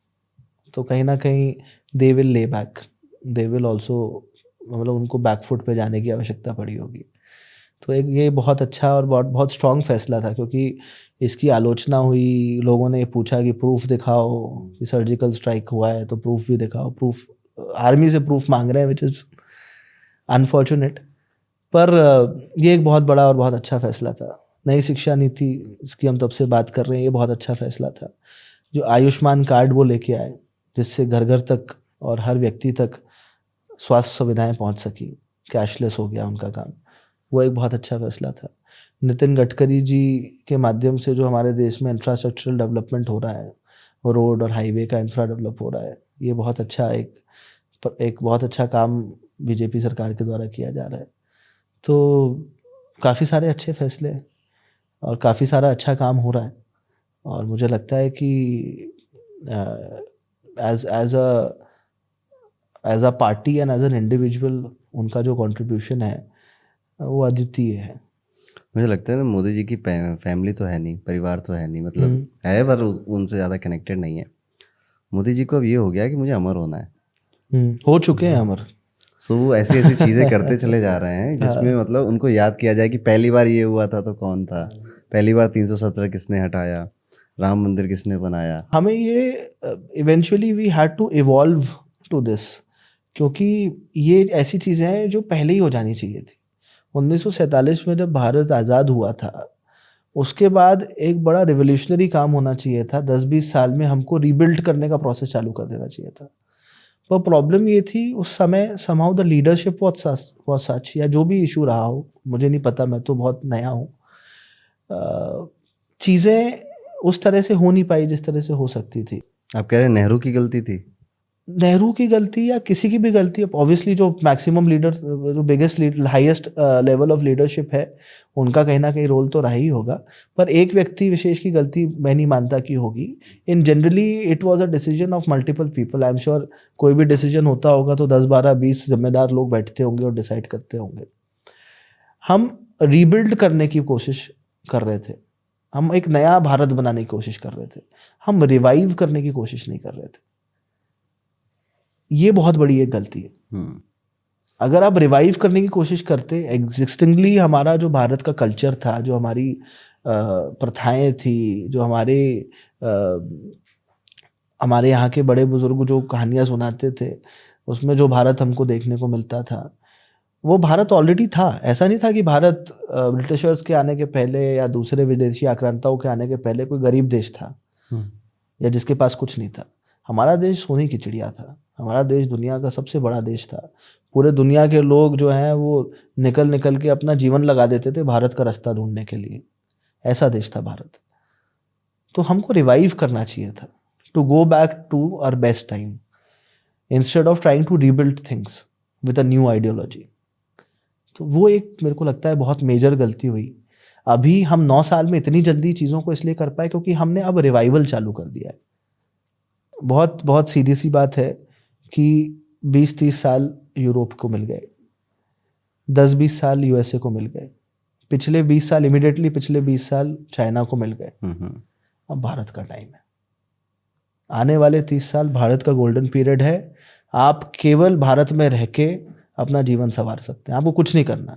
Speaker 1: तो कहीं ना कहीं they will lay back, they will also, मतलब उनको बैकफुट पे जाने की आवश्यकता पड़ी होगी। तो एक ये बहुत अच्छा और बहुत बहुत स्ट्रॉन्ग फैसला था, क्योंकि इसकी आलोचना हुई, लोगों ने पूछा कि प्रूफ दिखाओ कि सर्जिकल स्ट्राइक हुआ है, तो प्रूफ भी दिखाओ। प्रूफ आर्मी से प्रूफ मांग रहे हैं, विच इज़ अनफॉर्चुनेट। पर ये एक बहुत बड़ा और बहुत अच्छा फैसला था। नई शिक्षा नीति, इसकी हम तब से बात कर रहे हैं, ये बहुत अच्छा फैसला था। जो आयुष्मान कार्ड वो लेके आए, जिससे घर घर तक और हर व्यक्ति तक स्वास्थ्य सुविधाएं पहुंच सकी, कैशलेस हो गया उनका काम, वो एक बहुत अच्छा फैसला था। नितिन गडकरी जी के माध्यम से जो हमारे देश में इंफ्रास्ट्रक्चरल डेवलपमेंट हो रहा है, रोड और हाईवे का इंफ्रा डेवलप हो रहा है, ये बहुत अच्छा एक बहुत अच्छा काम बीजेपी सरकार के द्वारा किया जा रहा है। तो काफ़ी सारे अच्छे फैसले और काफ़ी सारा अच्छा काम हो रहा है, और मुझे लगता है कि as a party and as an individual उनका जो कंट्रीब्यूशन है वो अद्वितीय है।
Speaker 2: मुझे लगता है ना, मोदी जी की फैमिली तो है नहीं, परिवार तो है नहीं, मतलब है पर उनसे ज़्यादा कनेक्टेड नहीं है। मोदी जी को अब ये हो गया कि मुझे अमर होना है।
Speaker 1: हो चुके हैं अमर।
Speaker 2: सो वो ऐसी ऐसी चीज़ें करते चले जा रहे हैं जिसमें मतलब उनको याद किया जाए कि पहली बार ये हुआ था तो कौन था, पहली बार 317 किसने हटाया, राम मंदिर किसने बनाया।
Speaker 1: हमें ये eventually we had to evolve to this, क्योंकि ये ऐसी चीज़ें हैं जो पहले ही हो जानी चाहिए थी। 1947 में जब भारत आज़ाद हुआ था, उसके बाद एक बड़ा रिवोल्यूशनरी काम होना चाहिए था। 10-20 साल में हमको रीबिल्ड करने का प्रोसेस चालू कर देना चाहिए था। पर प्रॉब्लम ये थी उस समय, somehow the leadership was such, या जो भी इशू रहा हो, मुझे नहीं पता, मैं तो बहुत नया हूँ। चीज़ें उस तरह से हो नहीं पाई जिस तरह से हो सकती थी।
Speaker 2: आप कह रहे हैं नेहरू की गलती थी?
Speaker 1: नेहरू की गलती या किसी की भी गलती, ऑब्वियसली जो मैक्सिमम लीडर, जो biggest highest level of leadership है, उनका कहीं ना कहीं रोल तो रहा ही होगा, पर एक व्यक्ति विशेष की गलती मैं नहीं मानता कि होगी। इन generally it was a decision of multiple people. I am sure कोई भी डिसीजन होता होगा तो 10 12 20 जिम्मेदार लोग बैठते होंगे और डिसाइड करते होंगे। हम रीबिल्ड करने की कोशिश कर रहे थे, हम एक नया भारत बनाने की कोशिश कर रहे थे, हम रिवाइव करने की कोशिश नहीं कर रहे थे। ये बहुत बड़ी एक गलती है। अगर आप रिवाइव करने की कोशिश करते, एग्जिस्टिंगली हमारा जो भारत का कल्चर था, जो हमारी प्रथाएं थी, जो हमारे यहाँ के बड़े बुजुर्ग जो कहानियाँ सुनाते थे, उसमें जो भारत हमको देखने को मिलता था, वो भारत ऑलरेडी था। ऐसा नहीं था कि भारत ब्रिटिशर्स के आने के पहले या दूसरे विदेशी आक्रांताओं के आने के पहले कोई गरीब देश था या जिसके पास कुछ नहीं था। हमारा देश सोने की चिड़िया था, हमारा देश दुनिया का सबसे बड़ा देश था। पूरे दुनिया के लोग जो हैं वो निकल निकल के अपना जीवन लगा देते थे भारत का रास्ता ढूंढने के लिए। ऐसा देश था भारत। तो हमको रिवाइव करना चाहिए था, to go back to our best time instead of trying to rebuild things with a new ideology. तो वो एक मेरे को लगता है बहुत मेजर गलती हुई। अभी हम 9 साल में इतनी जल्दी चीज़ों को इसलिए कर पाए क्योंकि हमने अब रिवाइवल चालू कर दिया है। बहुत बहुत सीधी सी बात है कि 20-30 साल यूरोप को मिल गए, 10-20 साल यूएसए को मिल गए, पिछले 20 साल इमीडिएटली पिछले 20 साल चाइना को मिल गए। अब भारत का टाइम है। आने वाले 30 साल भारत का गोल्डन पीरियड है। आप केवल भारत में रह के अपना जीवन संवार सकते हैं, आपको कुछ नहीं करना।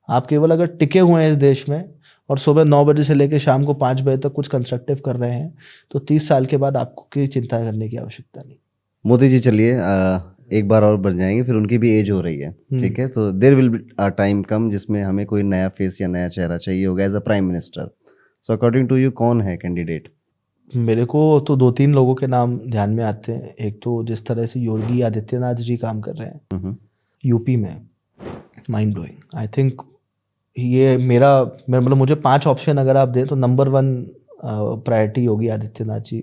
Speaker 1: आप केवल अगर टिके हुए हैं इस देश में और सुबह 9 बजे से लेकर शाम को 5 बजे तक कुछ कंस्ट्रक्टिव कर रहे हैं, तो 30 साल के बाद आपको कोई चिंता करने की आवश्यकता नहीं।
Speaker 2: मोदी जी चलिए एक बार और बढ़ जाएंगे, फिर उनकी भी एज हो रही है, ठीक है, तो there will be a time come जिसमें हमें कोई नया फेस या नया चेहरा चाहिए होगा as a prime minister. So according to you कौन है कैंडिडेट?
Speaker 1: मेरे को तो 2-3 लोगों के नाम ध्यान में आते हैं। एक तो जिस तरह से योगी आदित्यनाथ जी काम कर रहे हैं यूपी में, माइंड ब्लोइंग। आई थिंक ये मतलब मुझे 5 ऑप्शन अगर आप दें तो number 1 priority Yogi Adityanath ji,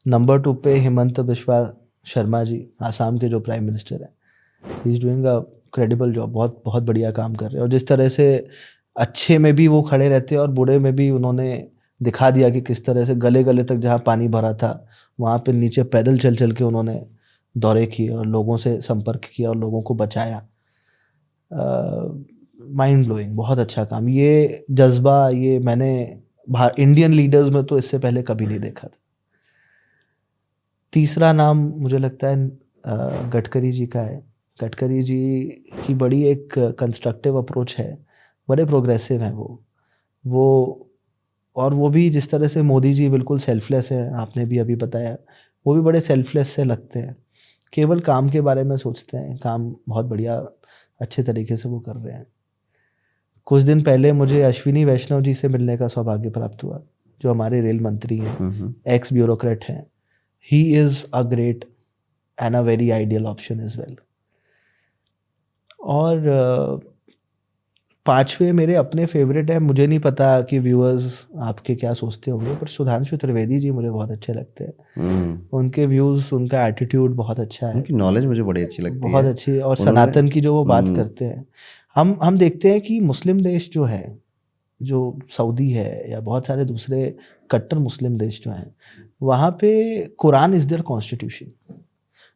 Speaker 1: number 2 पे हेमंत बिस्वा शर्मा जी, आसाम के जो प्राइम मिनिस्टर हैं। He is doing a credible job, बहुत बहुत बढ़िया काम कर रहे हैं। और जिस तरह से अच्छे में भी वो खड़े रहते हैं और बुरे में भी उन्होंने दिखा दिया कि किस तरह से गले गले तक जहाँ पानी भरा था वहाँ पे नीचे पैदल चल चल के उन्होंने दौरे किए और लोगों से संपर्क किया और लोगों को बचाया। माइंड ब्लोइंग, बहुत अच्छा काम। ये जज्बा ये मैंने इंडियन लीडर्स में तो इससे पहले कभी नहीं देखा था। तीसरा नाम मुझे लगता है गडकरी जी का है। गडकरी जी की बड़ी एक कंस्ट्रक्टिव अप्रोच है, बड़े प्रोग्रेसिव हैं वो और वो भी जिस तरह से मोदी जी बिल्कुल सेल्फलेस है, आपने भी अभी बताया, वो भी बड़े सेल्फलेस से लगते हैं, केवल काम के बारे में सोचते हैं। काम बहुत बढ़िया अच्छे तरीके से वो कर रहे हैं। कुछ दिन पहले मुझे अश्विनी वैष्णव जी से मिलने का सौभाग्य प्राप्त हुआ, जो हमारे रेल मंत्री हैं, एक्स ब्यूरोक्रेट हैं। He is a great and a very ideal option as well. और 5वें मेरे अपने फेवरेट है, मुझे नहीं पता कि व्यूअर्स आपके क्या सोचते होंगे, पर सुधांशु त्रिवेदी जी मुझे बहुत अच्छे लगते हैं। उनके व्यूज़, उनका एटीट्यूड बहुत अच्छा है,
Speaker 2: उनकी नॉलेज मुझे बड़ी अच्छी लगती है,
Speaker 1: बहुत अच्छी। और सनातन की जो वो बात करते हैं, हम देखते हैं कि मुस्लिम देश जो है, जो सऊदी है या बहुत सारे दूसरे कट्टर मुस्लिम देश जो हैं, वहाँ पे कुरान इज़ देयर कॉन्स्टिट्यूशन।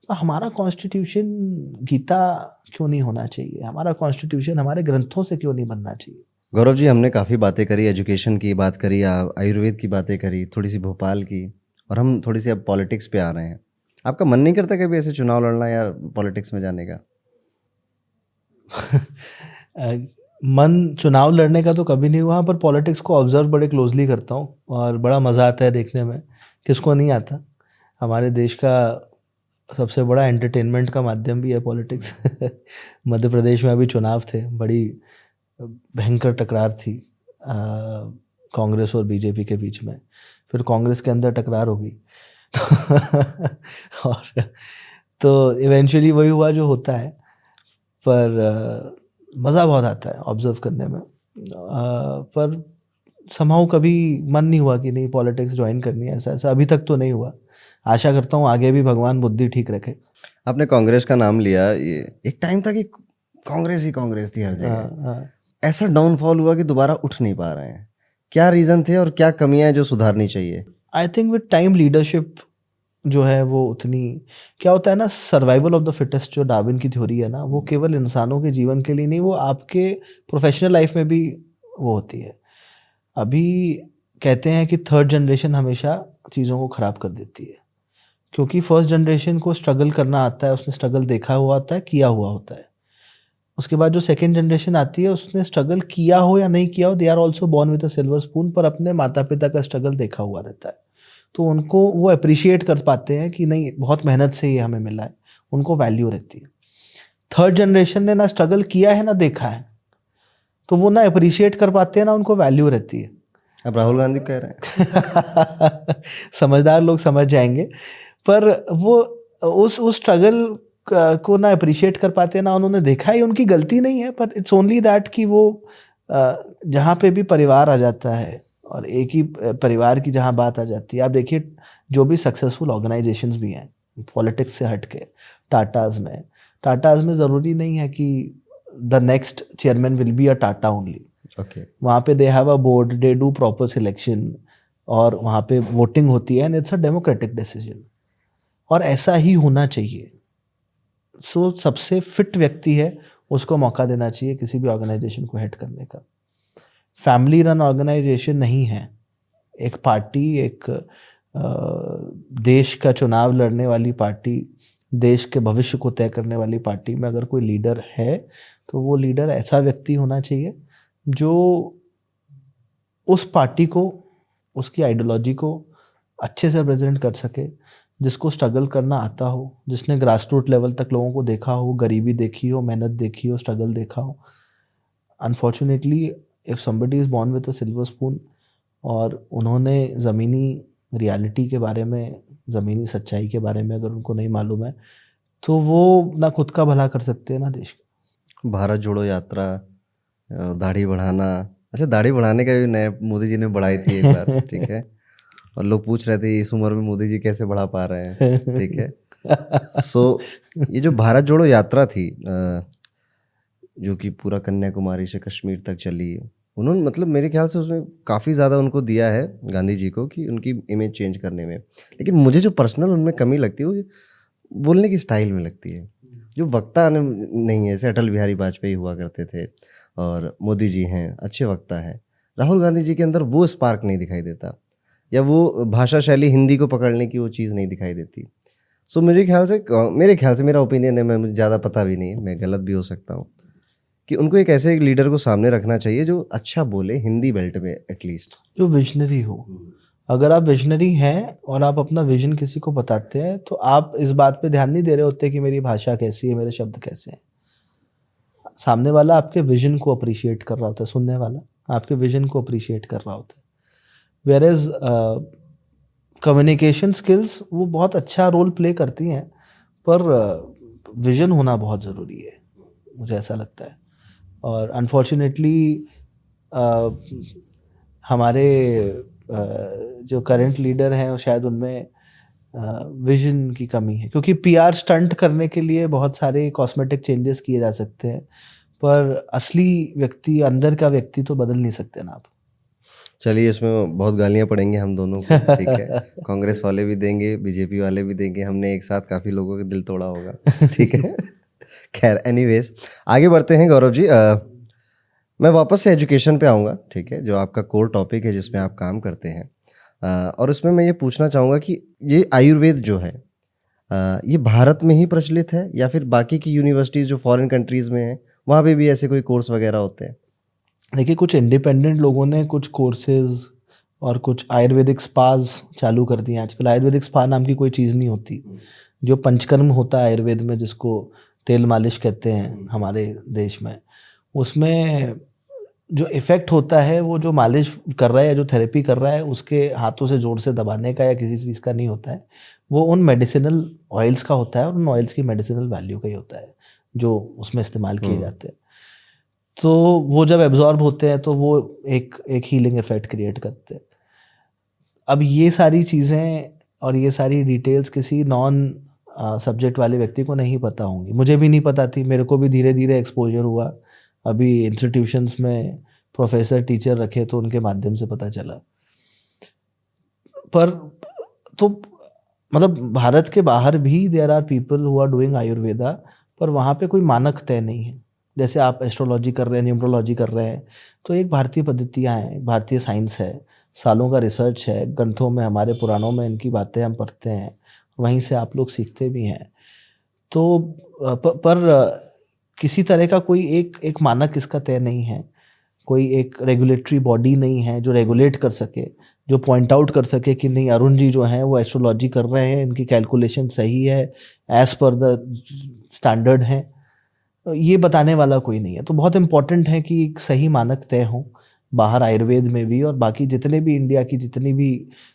Speaker 1: तो हमारा कॉन्स्टिट्यूशन गीता क्यों नहीं होना चाहिए? हमारा कॉन्स्टिट्यूशन हमारे ग्रंथों से क्यों नहीं बनना चाहिए?
Speaker 2: गौरव जी, हमने काफ़ी बातें करी, एजुकेशन की बात करी, आयुर्वेद की बातें करी, थोड़ी सी भोपाल की, और हम थोड़ी सी अब पॉलिटिक्स पे आ रहे हैं। आपका मन नहीं करता कभी ऐसे चुनाव लड़ना या पॉलिटिक्स में जाने का?
Speaker 1: मन चुनाव लड़ने का तो कभी नहीं हुआ, पर पॉलिटिक्स को ऑब्जर्व बड़े क्लोजली करता हूँ और बड़ा मज़ा आता है देखने में। किसको नहीं आता? हमारे देश का सबसे बड़ा एंटरटेनमेंट का माध्यम भी है पॉलिटिक्स। मध्य प्रदेश में अभी चुनाव थे, बड़ी भयंकर टकरार थी कांग्रेस और बीजेपी के बीच में। फिर कांग्रेस के अंदर टकरार होगी और तो इवेंचुअली वही हुआ जो होता है, पर मज़ा बहुत आता है ऑब्जर्व करने में। पर समहाउ कभी मन नहीं हुआ कि नहीं पॉलिटिक्स ज्वाइन करनी है, ऐसा अभी तक तो नहीं हुआ। आशा करता हूँ आगे भी भगवान बुद्धि ठीक रखे।
Speaker 2: आपने कांग्रेस का नाम लिया, ये एक टाइम था कि कांग्रेस ही कांग्रेस थी हर जगह।
Speaker 1: हाँ।
Speaker 2: ऐसा डाउनफॉल हुआ कि दोबारा उठ नहीं पा रहे हैं, क्या रीजन थे और क्या कमियां हैं जो सुधारनी चाहिए?
Speaker 1: I think with time leadership जो है वो उतनी, क्या होता है ना, सर्वाइवल ऑफ द फिटेस्ट जो डार्विन की थ्योरी है ना, वो केवल इंसानों के जीवन के लिए नहीं, वो आपके प्रोफेशनल लाइफ में भी वो होती है। अभी कहते हैं कि थर्ड जनरेशन हमेशा चीज़ों को ख़राब कर देती है, क्योंकि फर्स्ट जनरेशन को स्ट्रगल करना आता है, उसने स्ट्रगल देखा हुआ होता है, किया हुआ होता है। उसके बाद जो सेकेंड जनरेशन आती है, उसने स्ट्रगल किया हो या नहीं किया हो, they are also born with a silver spoon, पर अपने माता पिता का स्ट्रगल देखा हुआ रहता है, तो उनको वो अप्रिशिएट कर पाते हैं कि नहीं, बहुत मेहनत से ये हमें मिला है, उनको वैल्यू रहती है। थर्ड जनरेशन ने ना स्ट्रगल किया है ना देखा है, तो वो ना अप्रिशिएट कर पाते हैं ना उनको वैल्यू रहती है।
Speaker 2: अब राहुल गांधी कह रहे हैं।
Speaker 1: समझदार लोग समझ जाएंगे, पर वो उस स्ट्रगल को ना अप्रिशिएट कर पाते हैं ना उन्होंने देखा है, उनकी गलती नहीं है, पर इट्स ओनली दैट कि वो जहाँ पे भी परिवार आ जाता है और एक ही परिवार की जहाँ बात आ जाती है, आप देखिए जो भी सक्सेसफुल ऑर्गेनाइजेशंस भी हैं पॉलिटिक्स से हट के, टाटाज में ज़रूरी नहीं है कि the next chairman will be a Tata only.
Speaker 2: Okay.
Speaker 1: वहाँ पे they have a board, they do proper selection, और वहाँ पे वोटिंग होती है, and it's a democratic decision, और ऐसा ही होना चाहिए। सो सबसे फिट व्यक्ति है, उसको मौका देना चाहिए किसी भी ऑर्गेनाइजेशन को हेड करने का। फैमिली रन ऑर्गेनाइजेशन नहीं है। एक पार्टी, एक देश का चुनाव लड़ने वाली पार्टी, देश के भविष्य को तय करने वाली पार्टी में अगर कोई लीडर है, तो वो लीडर ऐसा व्यक्ति होना चाहिए जो उस पार्टी को, उसकी आइडियोलॉजी को अच्छे से प्रेजेंट कर सके, जिसको स्ट्रगल करना आता हो, जिसने ग्रास रूट लेवल तक लोगों को देखा हो, गरीबी देखी हो, मेहनत देखी हो, स्ट्रगल देखा हो। Unfortunately if somebody is born with a silver spoon और उन्होंने ज़मीनी रियलिटी के बारे में, ज़मीनी सच्चाई के बारे में अगर उनको नहीं मालूम है, तो वो ना खुद का भला कर सकते हैं ना देश का।
Speaker 2: भारत जोड़ो यात्रा, दाढ़ी बढ़ाना, अच्छा दाढ़ी बढ़ाने का भी नए मोदी जी ने बढ़ाई थी एक बार, ठीक है, और लोग पूछ रहे थे इस उम्र में मोदी जी कैसे बढ़ा पा रहे हैं, ठीक है। सो ये जो भारत जोड़ो यात्रा थी, जो कि पूरा कन्याकुमारी से कश्मीर तक चली, उन्होंने मतलब मेरे ख्याल से उसमें काफ़ी ज़्यादा उनको दिया है गांधी जी को कि उनकी इमेज चेंज करने में। लेकिन मुझे जो पर्सनल उनमें कमी लगती है वो बोलने की स्टाइल में लगती है, जो वक्ता नहीं है। जैसे अटल बिहारी वाजपेयी हुआ करते थे और मोदी जी हैं, अच्छे वक्ता हैं। राहुल गांधी जी के अंदर वो स्पार्क नहीं दिखाई देता, या वो भाषा शैली हिंदी को पकड़ने की वो चीज़ नहीं दिखाई देती। सो मेरे ख्याल से मेरा ओपिनियन है, मैं मुझे ज़्यादा पता भी नहीं है, मैं गलत भी हो सकता हूँ, कि उनको एक ऐसे एक लीडर को सामने रखना चाहिए जो अच्छा बोले हिंदी बेल्ट में एटलीस्ट,
Speaker 1: जो विजनरी हो। अगर आप विजनरी हैं और आप अपना विजन किसी को बताते हैं, तो आप इस बात पे ध्यान नहीं दे रहे होते कि मेरी भाषा कैसी है, मेरे शब्द कैसे हैं। सामने वाला आपके विजन को अप्रिशिएट कर रहा होता है, सुनने वाला आपके विजन को अप्रिशिएट कर रहा होता है। वेयर एज कम्युनिकेशन स्किल्स वो बहुत अच्छा रोल प्ले करती हैं, पर विजन होना बहुत ज़रूरी है, मुझे ऐसा लगता है। और अनफॉर्चुनेटली हमारे जो करंट लीडर हैं, शायद उनमें विजन की कमी है, क्योंकि पीआर स्टंट करने के लिए बहुत सारे कॉस्मेटिक चेंजेस किए जा सकते हैं, पर असली व्यक्ति, अंदर का व्यक्ति तो बदल नहीं सकते ना आप।
Speaker 2: चलिए इसमें बहुत गालियाँ पड़ेंगी हम दोनों को, ठीक है। कांग्रेस वाले भी देंगे, बीजेपी वाले भी देंगे, हमने एक साथ काफ़ी लोगों के दिल तोड़ा होगा, ठीक है। खैर एनीवेज आगे बढ़ते हैं गौरव जी। मैं वापस से एजुकेशन पे आऊँगा, ठीक है, जो आपका कोर टॉपिक है जिसमें आप काम करते हैं। और उसमें मैं ये पूछना चाहूँगा कि ये आयुर्वेद जो है, ये भारत में ही प्रचलित है या फिर बाकी की यूनिवर्सिटीज़ जो फॉरेन कंट्रीज़ में हैं वहाँ पे भी ऐसे कोई कोर्स वगैरह होते हैं?
Speaker 1: देखिए, कुछ इंडिपेंडेंट लोगों ने कुछ कोर्सेज और कुछ आयुर्वेदिक स्पाज चालू कर दिए हैं आजकल। आयुर्वेदिक स्पा नाम की कोई चीज़ नहीं होती। जो पंचकर्म होता है आयुर्वेद में, जिसको तेल मालिश कहते हैं हमारे देश में, उसमें जो इफ़ेक्ट होता है वो जो मालिश कर रहा है या जो थेरेपी कर रहा है उसके हाथों से जोर से दबाने का या किसी चीज़ का नहीं होता है। वो उन मेडिसिनल ऑयल्स का होता है और उन ऑयल्स की मेडिसिनल वैल्यू का ही होता है जो उसमें इस्तेमाल किए जाते हैं। तो वो जब एब्जॉर्ब होते हैं तो वो एक हीलिंग इफेक्ट क्रिएट करते हैं। अब ये सारी चीज़ें और ये सारी डिटेल्स किसी नॉन सब्जेक्ट वाले व्यक्ति को नहीं पता होंगी। मुझे भी नहीं पता थी, मेरे को भी धीरे धीरे एक्सपोजर हुआ। अभी इंस्टीट्यूशंस में प्रोफेसर टीचर रखे तो उनके माध्यम से पता चला। पर तो मतलब भारत के बाहर भी there are people who are doing Ayurveda, पर वहाँ पे कोई मानक तय नहीं है। जैसे आप एस्ट्रोलॉजी कर रहे हैं, न्यूमरोलॉजी कर रहे हैं, तो एक भारतीय पद्धतियाँ हैं, भारतीय साइंस है, सालों का रिसर्च है, ग्रंथों में, हमारे पुराणों में इनकी बातें हम पढ़ते हैं, वहीं से आप लोग सीखते भी हैं। तो पर किसी तरह का कोई एक मानक इसका तय नहीं है, कोई एक रेगुलेटरी बॉडी नहीं है जो रेगुलेट कर सके, जो पॉइंट आउट कर सके कि नहीं अरुण जी जो हैं वो एस्ट्रोलॉजी कर रहे हैं, इनकी कैलकुलेशन सही है, एज पर द स्टैंडर्ड है, ये बताने वाला कोई नहीं है। तो बहुत इम्पोर्टेंट है कि एक सही मानक तय हो बाहर आयुर्वेद में भी, और बाकी जितने भी इंडिया की जितनी भी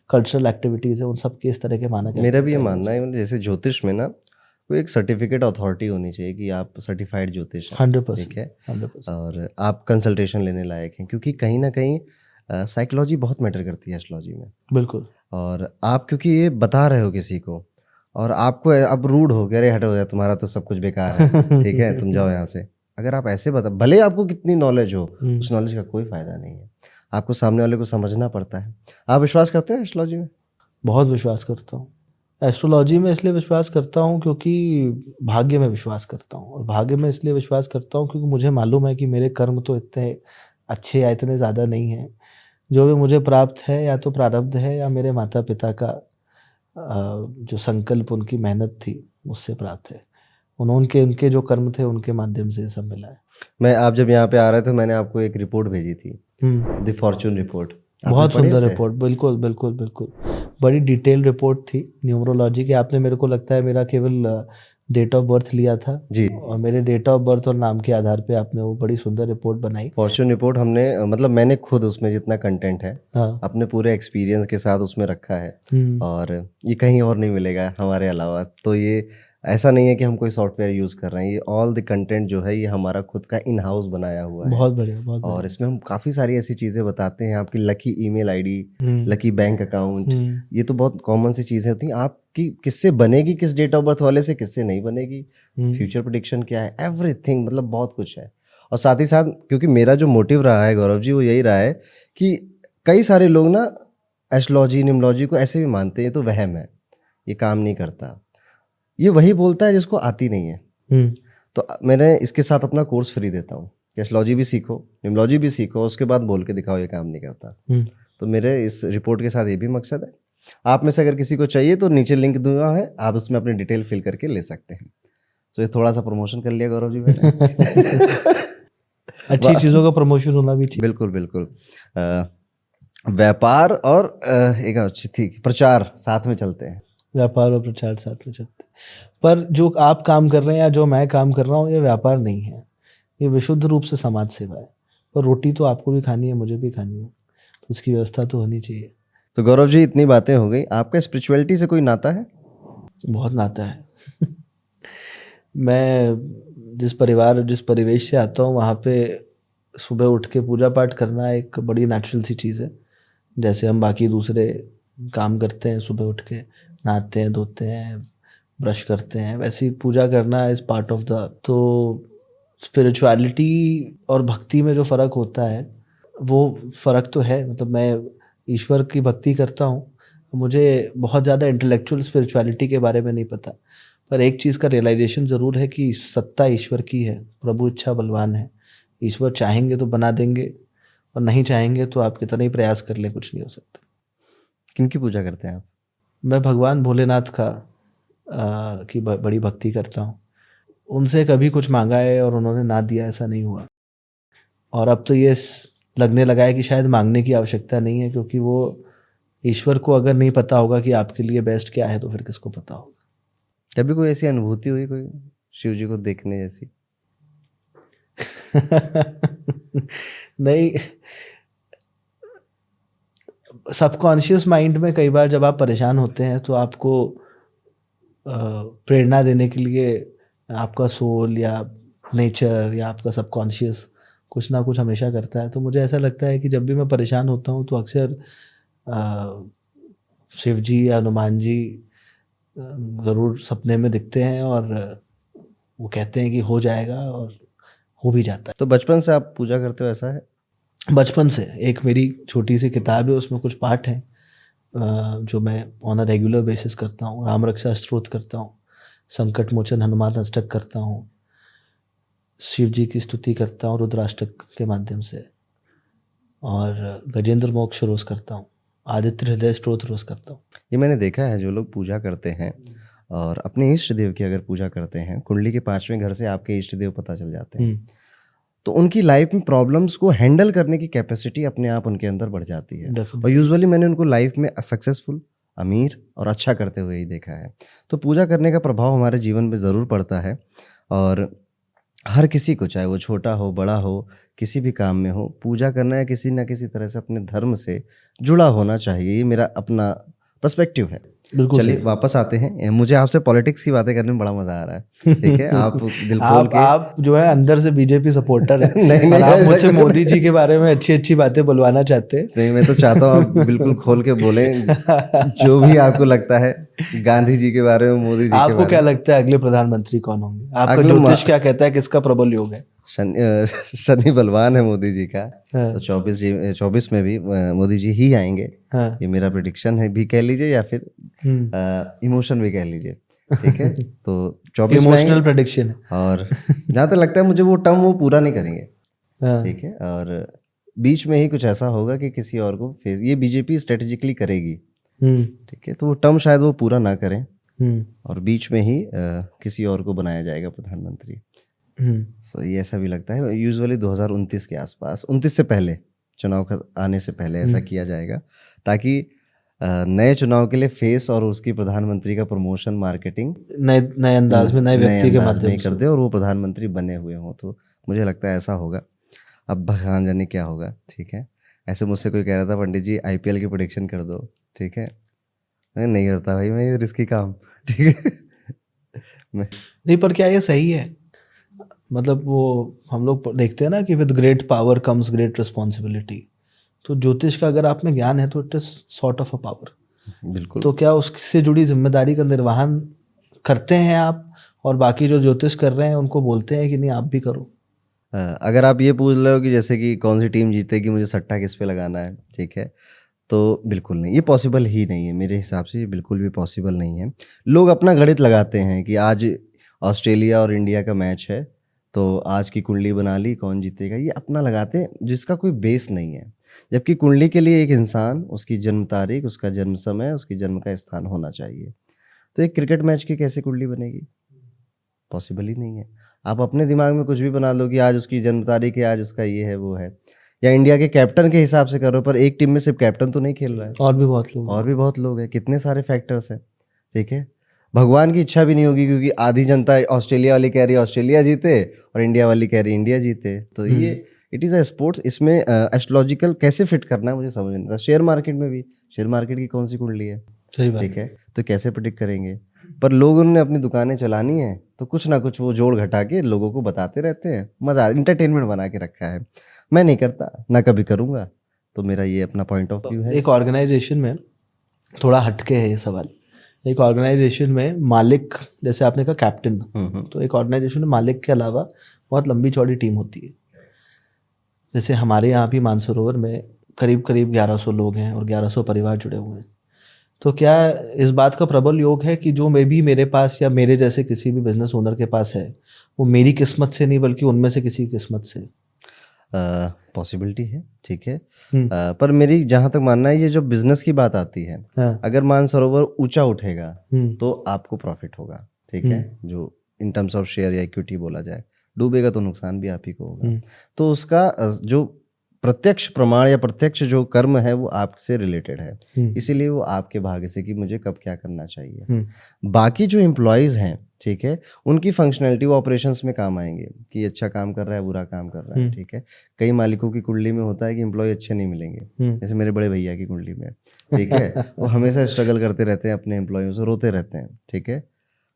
Speaker 1: कल्चरल एक्टिविटीज़ है उन सब के इस तरह के मानक
Speaker 2: मेरा भी ये मानना है, जैसे ज्योतिष में ना कोई एक सर्टिफिकेट अथॉरिटी होनी चाहिए कि आप सर्टिफाइड ज्योतिष हैं,
Speaker 1: 100%,
Speaker 2: ठीक है,
Speaker 1: 100%।
Speaker 2: और आप कंसल्टेशन लेने लायक हैं, क्योंकि कहीं ना कहीं साइकोलॉजी बहुत मैटर करती है एस्ट्रोलॉजी में।
Speaker 1: बिल्कुल।
Speaker 2: और आप क्योंकि ये बता रहे हो किसी को, और आपको अब रूड हो गया, अरे हटो यार तुम्हारा तो सब कुछ बेकार है, ठीक है तुम जाओ यहाँ से, अगर आप ऐसे बता, भले आपको कितनी नॉलेज हो, उस नॉलेज का कोई फायदा नहीं है, आपको सामने वाले को समझना पड़ता है। आप विश्वास करते हैं एस्ट्रोलॉजी में?
Speaker 1: बहुत विश्वास करता हूँ एस्ट्रोलॉजी में, इसलिए विश्वास करता हूँ क्योंकि भाग्य में विश्वास करता हूँ, और भाग्य में इसलिए विश्वास करता हूँ क्योंकि मुझे मालूम है कि मेरे कर्म तो इतने अच्छे या इतने ज़्यादा नहीं हैं। जो भी मुझे प्राप्त है या तो प्रारब्ध है या मेरे माता पिता का जो संकल्प, उनकी मेहनत थी, मुझसे प्राप्त है। उनके उनके जो कर्म थे उनके माध्यम से ये सब मिला है।
Speaker 2: मैं आप जब यहाँ पे आ रहे थे मैंने आपको एक रिपोर्ट भेजी थी, द फॉर्चून रिपोर्ट।
Speaker 1: बहुत सुंदर रिपोर्ट, बिल्कुल बिल्कुल बिल्कुल, बड़ी डिटेल रिपोर्ट थी न्यूमरोलॉजी की। आपने, मेरे को लगता है, मेरा केवल डेट ऑफ बर्थ लिया था
Speaker 2: जी,
Speaker 1: और मेरे डेट ऑफ बर्थ और नाम के आधार पे आपने वो बड़ी सुंदर रिपोर्ट बनाई।
Speaker 2: फॉर्चून रिपोर्ट हमने मतलब मैंने खुद उसमें जितना कंटेंट है
Speaker 1: हाँ।
Speaker 2: अपने पूरे एक्सपीरियंस के साथ उसमें रखा है, और ये कहीं और नहीं मिलेगा हमारे अलावा। तो ये ऐसा नहीं है कि हम कोई सॉफ्टवेयर यूज़ कर रहे हैं, ये ऑल द कंटेंट जो है ये हमारा खुद का इन हाउस बनाया हुआ है।
Speaker 1: बहुत बढ़िया, बहुत बढ़िया।
Speaker 2: और इसमें हम काफ़ी सारी ऐसी चीज़ें बताते हैं, आपकी lucky email ID, lucky bank account, ये तो बहुत कॉमन सी चीज़ें होती हैं। आपकी किससे बनेगी, किस डेट ऑफ बर्थ वाले से किससे नहीं बनेगी, फ्यूचर प्रेडिक्शन क्या है, एवरीथिंग, मतलब बहुत कुछ है। और साथ ही साथ क्योंकि मेरा जो मोटिव रहा है गौरव जी वो यही रहा है कि कई सारे लोग ना एस्ट्रोलॉजी न्यूमरोलॉजी को ऐसे भी मानते हैं, ये तो वहम है, ये काम नहीं करता, ये वही बोलता है जिसको आती नहीं है। तो मैंने इसके साथ अपना कोर्स फ्री देता हूँ, एस्ट्रोलॉजी भी सीखो, न्यूमरोलॉजी भी सीखो, उसके बाद बोल के दिखाओ ये काम नहीं करता। तो मेरे इस रिपोर्ट के साथ ये भी मकसद है। आप में से अगर किसी को चाहिए तो नीचे लिंक दूंगा है, आप उसमें अपनी डिटेल फिल करके ले सकते हैं। तो ये थोड़ा सा प्रमोशन कर लिया गौरव जी मैंने।
Speaker 1: अच्छी चीज़ों का प्रमोशन होना भी चाहिए।
Speaker 2: बिल्कुल बिल्कुल। व्यापार और एक अच्छी थी प्रचार साथ में चलते हैं,
Speaker 1: व्यापार और प्रचार साथ में चलते हैं। पर जो आप काम कर रहे हैं या जो मैं काम कर रहा हूँ, ये व्यापार नहीं है, ये विशुद्ध रूप से समाज सेवा है। और रोटी तो आपको भी खानी है, मुझे भी खानी है, तो उसकी व्यवस्था तो होनी चाहिए।
Speaker 2: तो गौरव जी इतनी बातें हो गई, आपका स्पिरिचुअलिटी से कोई नाता है?
Speaker 1: बहुत नाता है। मैं जिस परिवार, जिस परिवेश से आता हूँ, वहाँ पे सुबह उठ के पूजा पाठ करना एक बड़ी नेचुरल सी चीज़ है। जैसे हम बाकी दूसरे काम करते हैं, सुबह उठ के नहाते हैं, धोते हैं, ब्रश करते हैं, वैसे ही पूजा करना इज़ पार्ट ऑफ द। तो स्पिरिचुअलिटी और भक्ति में जो फ़र्क होता है वो फ़र्क तो है। मतलब मैं ईश्वर की भक्ति करता हूँ, मुझे बहुत ज़्यादा इंटेलेक्चुअल स्पिरिचुअलिटी के बारे में नहीं पता, पर एक चीज़ का रियलाइजेशन ज़रूर है कि सत्ता ईश्वर की है, प्रभु इच्छा बलवान है। ईश्वर चाहेंगे तो बना देंगे, और नहीं चाहेंगे तो आप कितना ही प्रयास कर लें, कुछ नहीं हो सकता।
Speaker 2: किनकी पूजा करते हैं आप?
Speaker 1: मैं भगवान भोलेनाथ का की बड़ी भक्ति करता हूँ। उनसे कभी कुछ मांगा है और उन्होंने ना दिया, ऐसा नहीं हुआ। और अब तो ये लगने लगा है कि शायद मांगने की आवश्यकता नहीं है, क्योंकि वो ईश्वर को अगर नहीं पता होगा कि आपके लिए बेस्ट क्या है, तो फिर किसको पता होगा।
Speaker 2: कभी कोई ऐसी अनुभूति हुई, कोई शिव जी को देखने जैसी?
Speaker 1: नहीं, सबकॉन्शियस माइंड में कई बार जब आप परेशान होते हैं तो आपको प्रेरणा देने के लिए आपका सोल या नेचर या आपका सबकॉन्शियस कुछ ना कुछ हमेशा करता है। तो मुझे ऐसा लगता है कि जब भी मैं परेशान होता हूँ तो अक्सर शिव जी या हनुमान जी ज़रूर सपने में दिखते हैं और वो कहते हैं कि हो जाएगा और हो भी जाता
Speaker 2: तो बचपन से आप पूजा करते हो, ऐसा है?
Speaker 1: है। बचपन से एक मेरी छोटी सी किताब है, उसमें कुछ पाठ हैं जो मैं ऑन अ रेगुलर बेसिस करता हूँ। राम रक्षा स्तोत्र करता हूँ, संकट मोचन हनुमान अष्टक करता हूँ, शिव जी की स्तुति करता हूँ रुद्राष्टक के माध्यम से, और गजेंद्र मोक्ष रोज़ करता हूँ, आदित्य हृदय स्तोत्र रोज़ करता हूँ।
Speaker 2: ये मैंने देखा है, जो लोग पूजा करते हैं और अपने इष्ट देव की अगर पूजा करते हैं, कुंडली के 5वें घर से आपके इष्ट देव पता चल जाते हैं, तो उनकी लाइफ में प्रॉब्लम्स को हैंडल करने की कैपेसिटी अपने आप उनके अंदर बढ़ जाती है। और
Speaker 1: डेफिनेटली।
Speaker 2: यूजुअली मैंने उनको लाइफ में सक्सेसफुल, अमीर और अच्छा करते हुए ही देखा है। तो पूजा करने का प्रभाव हमारे जीवन में ज़रूर पड़ता है, और हर किसी को, चाहे वो छोटा हो बड़ा हो, किसी भी काम में हो, पूजा करना या किसी ना किसी तरह से अपने धर्म से जुड़ा होना चाहिए। ये मेरा अपना पर्सपेक्टिव है।
Speaker 1: बिल्कुल
Speaker 2: चलिए
Speaker 1: सही।
Speaker 2: वापस आते हैं। मुझे आपसे पॉलिटिक्स की बातें करने में बड़ा मज़ा आ रहा है। ठीक है, आप दिल खोल के
Speaker 1: आप जो है अंदर से बीजेपी सपोर्टर है
Speaker 2: नहीं,
Speaker 1: और आप
Speaker 2: ऐसा
Speaker 1: मुझसे
Speaker 2: कुछ
Speaker 1: मोदी
Speaker 2: नहीं।
Speaker 1: जी के बारे में अच्छी अच्छी बातें बुलवाना चाहते हैं।
Speaker 2: नहीं, मैं तो चाहता हूँ आप बिल्कुल खोल के बोलें, जो भी आपको लगता है, गांधी जी के बारे में, मोदी जी के
Speaker 1: आपको
Speaker 2: बारे
Speaker 1: क्या
Speaker 2: में।
Speaker 1: लगता है अगले प्रधानमंत्री कौन होंगे? आपका
Speaker 2: अगले
Speaker 1: ज्योतिष क्या कहता है, किसका प्रबल योग है?
Speaker 2: शनि बलवान है मोदी जी का।
Speaker 1: हाँ।
Speaker 2: तो 24 में भी मोदी जी ही आएंगे।
Speaker 1: हाँ।
Speaker 2: ये मेरा प्रिडिक्शन है भी कह लीजिए, या फिर इमोशन भी कह लीजिए। ठीक है, तो 24 में
Speaker 1: इमोशनल
Speaker 2: आएंगे।
Speaker 1: प्रेडिक्शन है।
Speaker 2: और जहाँ तक लगता है मुझे, वो टर्म वो पूरा नहीं करेंगे।
Speaker 1: हाँ।
Speaker 2: ठीक है, और बीच में ही कुछ ऐसा होगा कि किसी और को फेस, ये बीजेपी स्ट्रेटेजिकली करेगी। ठीक है, तो वो टर्म शायद वो पूरा ना करें, और बीच में ही किसी और को बनाया जाएगा प्रधानमंत्री। सो ये ऐसा भी लगता है, यूजुअली 2029 के आसपास, 29 से पहले, चुनाव का आने से पहले ऐसा किया जाएगा, ताकि नए चुनाव के लिए फेस और उसकी प्रधानमंत्री का प्रमोशन, मार्केटिंग
Speaker 1: नए अंदाज में, नए व्यक्ति के माध्यम
Speaker 2: में कर
Speaker 1: से।
Speaker 2: दे, और वो प्रधानमंत्री बने हुए हों। तो मुझे लगता है ऐसा होगा। अब भगवान जाने क्या होगा। ठीक है, ऐसे मुझसे कोई कह रहा था, पंडित जी आईपीएल की प्रेडिक्शन कर दो। ठीक है, मैं नहीं करता भाई, मैं ये रिस्की काम। ठीक है मैं
Speaker 1: नहीं, पर क्या ये सही है? मतलब वो हम लोग देखते हैं ना कि with great power comes great responsibility. तो ज्योतिष का अगर आप में ज्ञान है तो it is sort of a power.
Speaker 2: बिल्कुल।
Speaker 1: तो क्या उससे जुड़ी जिम्मेदारी का निर्वहन करते हैं आप, और बाकी जो ज्योतिष कर रहे हैं उनको बोलते हैं कि नहीं आप भी करो?
Speaker 2: अगर आप ये पूछ रहे हो कि जैसे कि कौन सी टीम जीतेगी, मुझे सट्टा किस पे लगाना है, ठीक है, तो बिल्कुल नहीं, ये पॉसिबल ही नहीं है मेरे हिसाब से। ये बिल्कुल भी पॉसिबल नहीं है। लोग अपना गणित लगाते हैं कि आज ऑस्ट्रेलिया और इंडिया का मैच है, तो आज की कुंडली बना ली, कौन जीतेगा, ये अपना लगाते हैं, जिसका कोई बेस नहीं है। जबकि कुंडली के लिए एक इंसान, उसकी जन्म तारीख, उसका जन्म समय, उसकी जन्म का स्थान होना चाहिए। तो एक क्रिकेट मैच की कैसे कुंडली बनेगी? पॉसिबल ही नहीं है। आप अपने दिमाग में कुछ भी बना लो कि आज उसकी जन्म तारीख है, आज उसका ये है वो है, या इंडिया के कैप्टन के हिसाब से करो, पर एक टीम में सिर्फ कैप्टन तो नहीं खेल रहा है,
Speaker 1: और भी बहुत लोग।
Speaker 2: और भी बहुत लोग हैं, कितने सारे फैक्टर्स हैं। ठीक है, भगवान की इच्छा भी नहीं होगी, क्योंकि आधी जनता ऑस्ट्रेलिया वाली कह रही है ऑस्ट्रेलिया जीते, और इंडिया वाली कह रही है इंडिया जीते। तो ये इट इज़ अ स्पोर्ट्स। इसमें एस्ट्रोलॉजिकल कैसे फिट करना है मुझे समझ नहीं आता। शेयर मार्केट में भी, शेयर मार्केट की कौन सी कुंडली है?
Speaker 1: सही बात।
Speaker 2: ठीक है, तो कैसे प्रिडिक्ट करेंगे? पर लोगों ने अपनी दुकानें चलानी है, तो कुछ ना कुछ वो जोड़ घटा के लोगों को बताते रहते हैं। मज़ा, इंटरटेनमेंट बना के रखा है। मैं नहीं करता, ना कभी करूँगा। तो मेरा ये अपना पॉइंट ऑफ व्यू है।
Speaker 1: एक ऑर्गेनाइजेशन में, थोड़ा हटके है ये सवाल, एक ऑर्गेनाइजेशन में मालिक, जैसे आपने कहा कैप्टन, तो एक ऑर्गेनाइजेशन में मालिक के अलावा बहुत लंबी चौड़ी टीम होती है। जैसे हमारे यहाँ भी मानसरोवर में करीब करीब 1100 लोग हैं और 1100 परिवार जुड़े हुए हैं। तो क्या इस बात का प्रबल योग है कि जो मैं भी मेरे पास या मेरे जैसे किसी भी बिजनेस ओनर के पास है, वो मेरी किस्मत से नहीं बल्कि उनमें से किसी की किस्मत से?
Speaker 2: पॉसिबिलिटी है। ठीक है, पर मेरी जहाँ तक मानना है, ये जो बिजनेस की बात आती है,
Speaker 1: हाँ।
Speaker 2: अगर मानसरोवर ऊंचा उठेगा तो आपको प्रॉफिट होगा। ठीक है, जो इन टर्म्स ऑफ शेयर या इक्विटी बोला जाए, डूबेगा तो नुकसान भी आप ही को होगा। तो उसका जो प्रत्यक्ष प्रमाण या प्रत्यक्ष जो कर्म है वो आपसे रिलेटेड है, इसीलिए वो आपके भाग्य से कि मुझे कब क्या करना चाहिए। बाकी जो एम्प्लॉयज़ हैं, ठीक है, उनकी फंक्शनैलिटी वो ऑपरेशंस में काम आएंगे कि अच्छा काम कर रहा है, बुरा काम कर रहा है। ठीक है, कई मालिकों की कुंडली में होता है कि एम्प्लॉय अच्छे नहीं मिलेंगे, जैसे मेरे बड़े भैया की कुंडली में। ठीक है, वो हमेशा स्ट्रगल करते रहते हैं, अपने एम्प्लॉयों से रोते रहते हैं। ठीक है,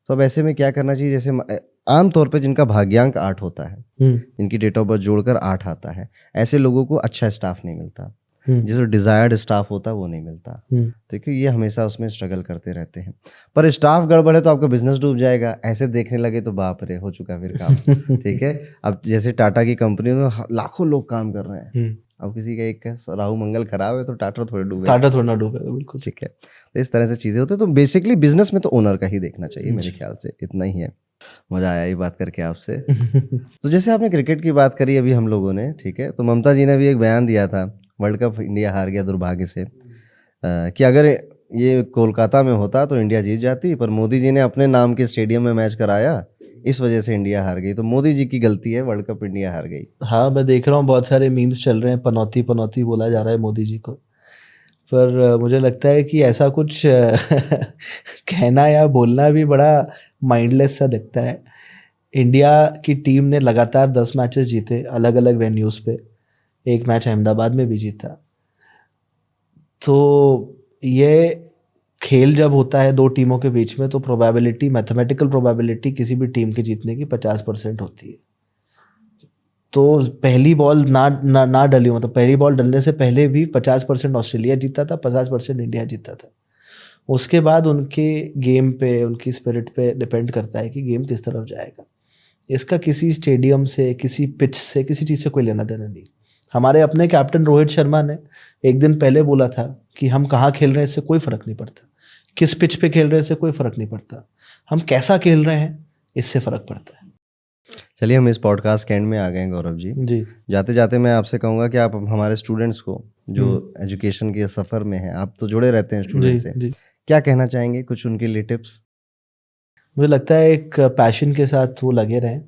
Speaker 2: तो अब ऐसे में क्या करना चाहिए? जैसे आमतौर पे जिनका भाग्यांक 8 होता है, जिनकी डेट ऑफ बर्थ जोड़कर 8 आता है, ऐसे लोगों को अच्छा स्टाफ नहीं मिलता। जो डिजायर्ड स्टाफ होता है वो नहीं मिलता। तो क्योंकि ये हमेशा उसमें स्ट्रगल करते रहते हैं। पर स्टाफ गड़बड़ है तो आपका बिजनेस डूब जाएगा। ऐसे देखने लगे तो बाप रे, हो चुका फिर काम। ठीक है, अब जैसे टाटा की कंपनी में लाखों लोग काम कर रहे हैं, अब किसी का एक राहु मंगल खराब है तो टाटा थोड़े डूबेगा।
Speaker 1: टाटा थोड़ा ना डूबेगा, बिल्कुल।
Speaker 2: ठीक है, तो इस तरह से चीज़ें होती है। तो बेसिकली बिजनेस में तो ओनर का ही देखना चाहिए मेरे ख्याल से, इतना ही है। मज़ा आया ये बात करके आपसे। तो जैसे आपने क्रिकेट की बात करी अभी हम लोगों ने, ठीक है, तो ममता जी ने भी एक बयान दिया था, वर्ल्ड कप इंडिया हार गया दुर्भाग्य से, कि अगर ये कोलकाता में होता तो इंडिया जीत जाती, पर मोदी जी ने अपने नाम के स्टेडियम में मैच कराया, इस वजह से इंडिया हार गई। तो मोदी जी की गलती है, वर्ल्ड कप इंडिया हार गई।
Speaker 1: हाँ, मैं देख रहा हूँ बहुत सारे मीम्स चल रहे हैं, पनौती पनौती बोला जा रहा है मोदी जी को। पर मुझे लगता है कि ऐसा कुछ कहना या बोलना भी बड़ा माइंडलेस सा दिखता है। इंडिया की टीम ने लगातार 10 मैचेस जीते अलग अलग वेन्यूज़ पे, एक मैच अहमदाबाद में भी जीता। तो ये खेल जब होता है दो टीमों के बीच में, तो प्रोबेबिलिटी, मैथमेटिकल प्रोबेबिलिटी किसी भी टीम के जीतने की 50% होती है। तो पहली बॉल ना डली हो, मतलब पहली बॉल डलने से पहले भी 50% ऑस्ट्रेलिया जीता था, 50% इंडिया जीता था। उसके बाद उनके गेम पे, उनकी स्पिरिट पे डिपेंड करता है कि गेम किस तरफ जाएगा। इसका किसी स्टेडियम से, किसी पिच से, किसी चीज़ से कोई लेना देना नहीं। हमारे अपने कैप्टन रोहित शर्मा ने एक दिन पहले बोला था कि हम कहाँ खेल रहे हैं इससे कोई फ़र्क नहीं पड़ता, किस पिच पे खेल रहे हैं इससे कोई फ़र्क नहीं पड़ता, हम कैसा खेल रहे हैं इससे फ़र्क पड़ता है।
Speaker 2: चलिए, हम इस पॉडकास्ट के एंड में आ गए हैं गौरव जी।
Speaker 1: जी
Speaker 2: जाते जाते मैं आपसे कहूँगा कि आप हमारे स्टूडेंट्स को, जो एजुकेशन के सफ़र में हैं, आप तो जुड़े रहते हैं स्टूडेंट से,
Speaker 1: जी
Speaker 2: क्या कहना चाहेंगे, कुछ उनके लिए टिप्स?
Speaker 1: मुझे लगता है एक पैशन के साथ वो लगे रहें,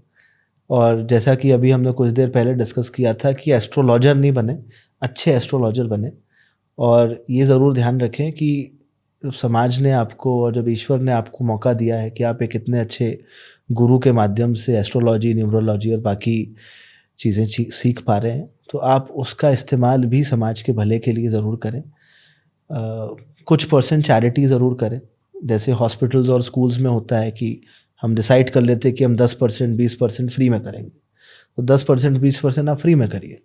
Speaker 1: और जैसा कि अभी हमने कुछ देर पहले डिस्कस किया था कि एस्ट्रोलॉजर नहीं बने, अच्छे एस्ट्रोलॉजर बने। और ये ज़रूर ध्यान रखें कि समाज ने आपको और जब ईश्वर ने आपको मौका दिया है कि आप एक इतने अच्छे गुरु के माध्यम से एस्ट्रोलॉजी, न्यूमरोलॉजी और बाकी चीज़ें सीख पा रहे हैं, तो आप उसका इस्तेमाल भी समाज के भले के लिए ज़रूर करें। कुछ परसेंट चैरिटी ज़रूर करें। जैसे हॉस्पिटल्स और स्कूल्स में होता है कि हम डिसाइड कर लेते हैं कि हम 10% 20% फ्री में करेंगे, तो 10% 20% आप फ्री में करिए।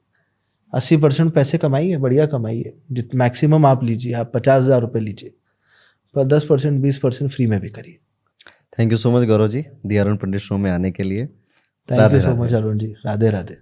Speaker 1: 80% पैसे कमाइए, बढ़िया कमाइए, जित मैक्सिमम आप लीजिए, आप 50,000 रुपये लीजिए, पर 10% 20% फ्री में भी करिए।
Speaker 2: Thank you so much Gaurav ji, the Arun Pandit show में आने के लिए।
Speaker 1: Thank you
Speaker 2: Radhe
Speaker 1: so much
Speaker 2: Radhe.
Speaker 1: Arun ji, Radhe Radhe.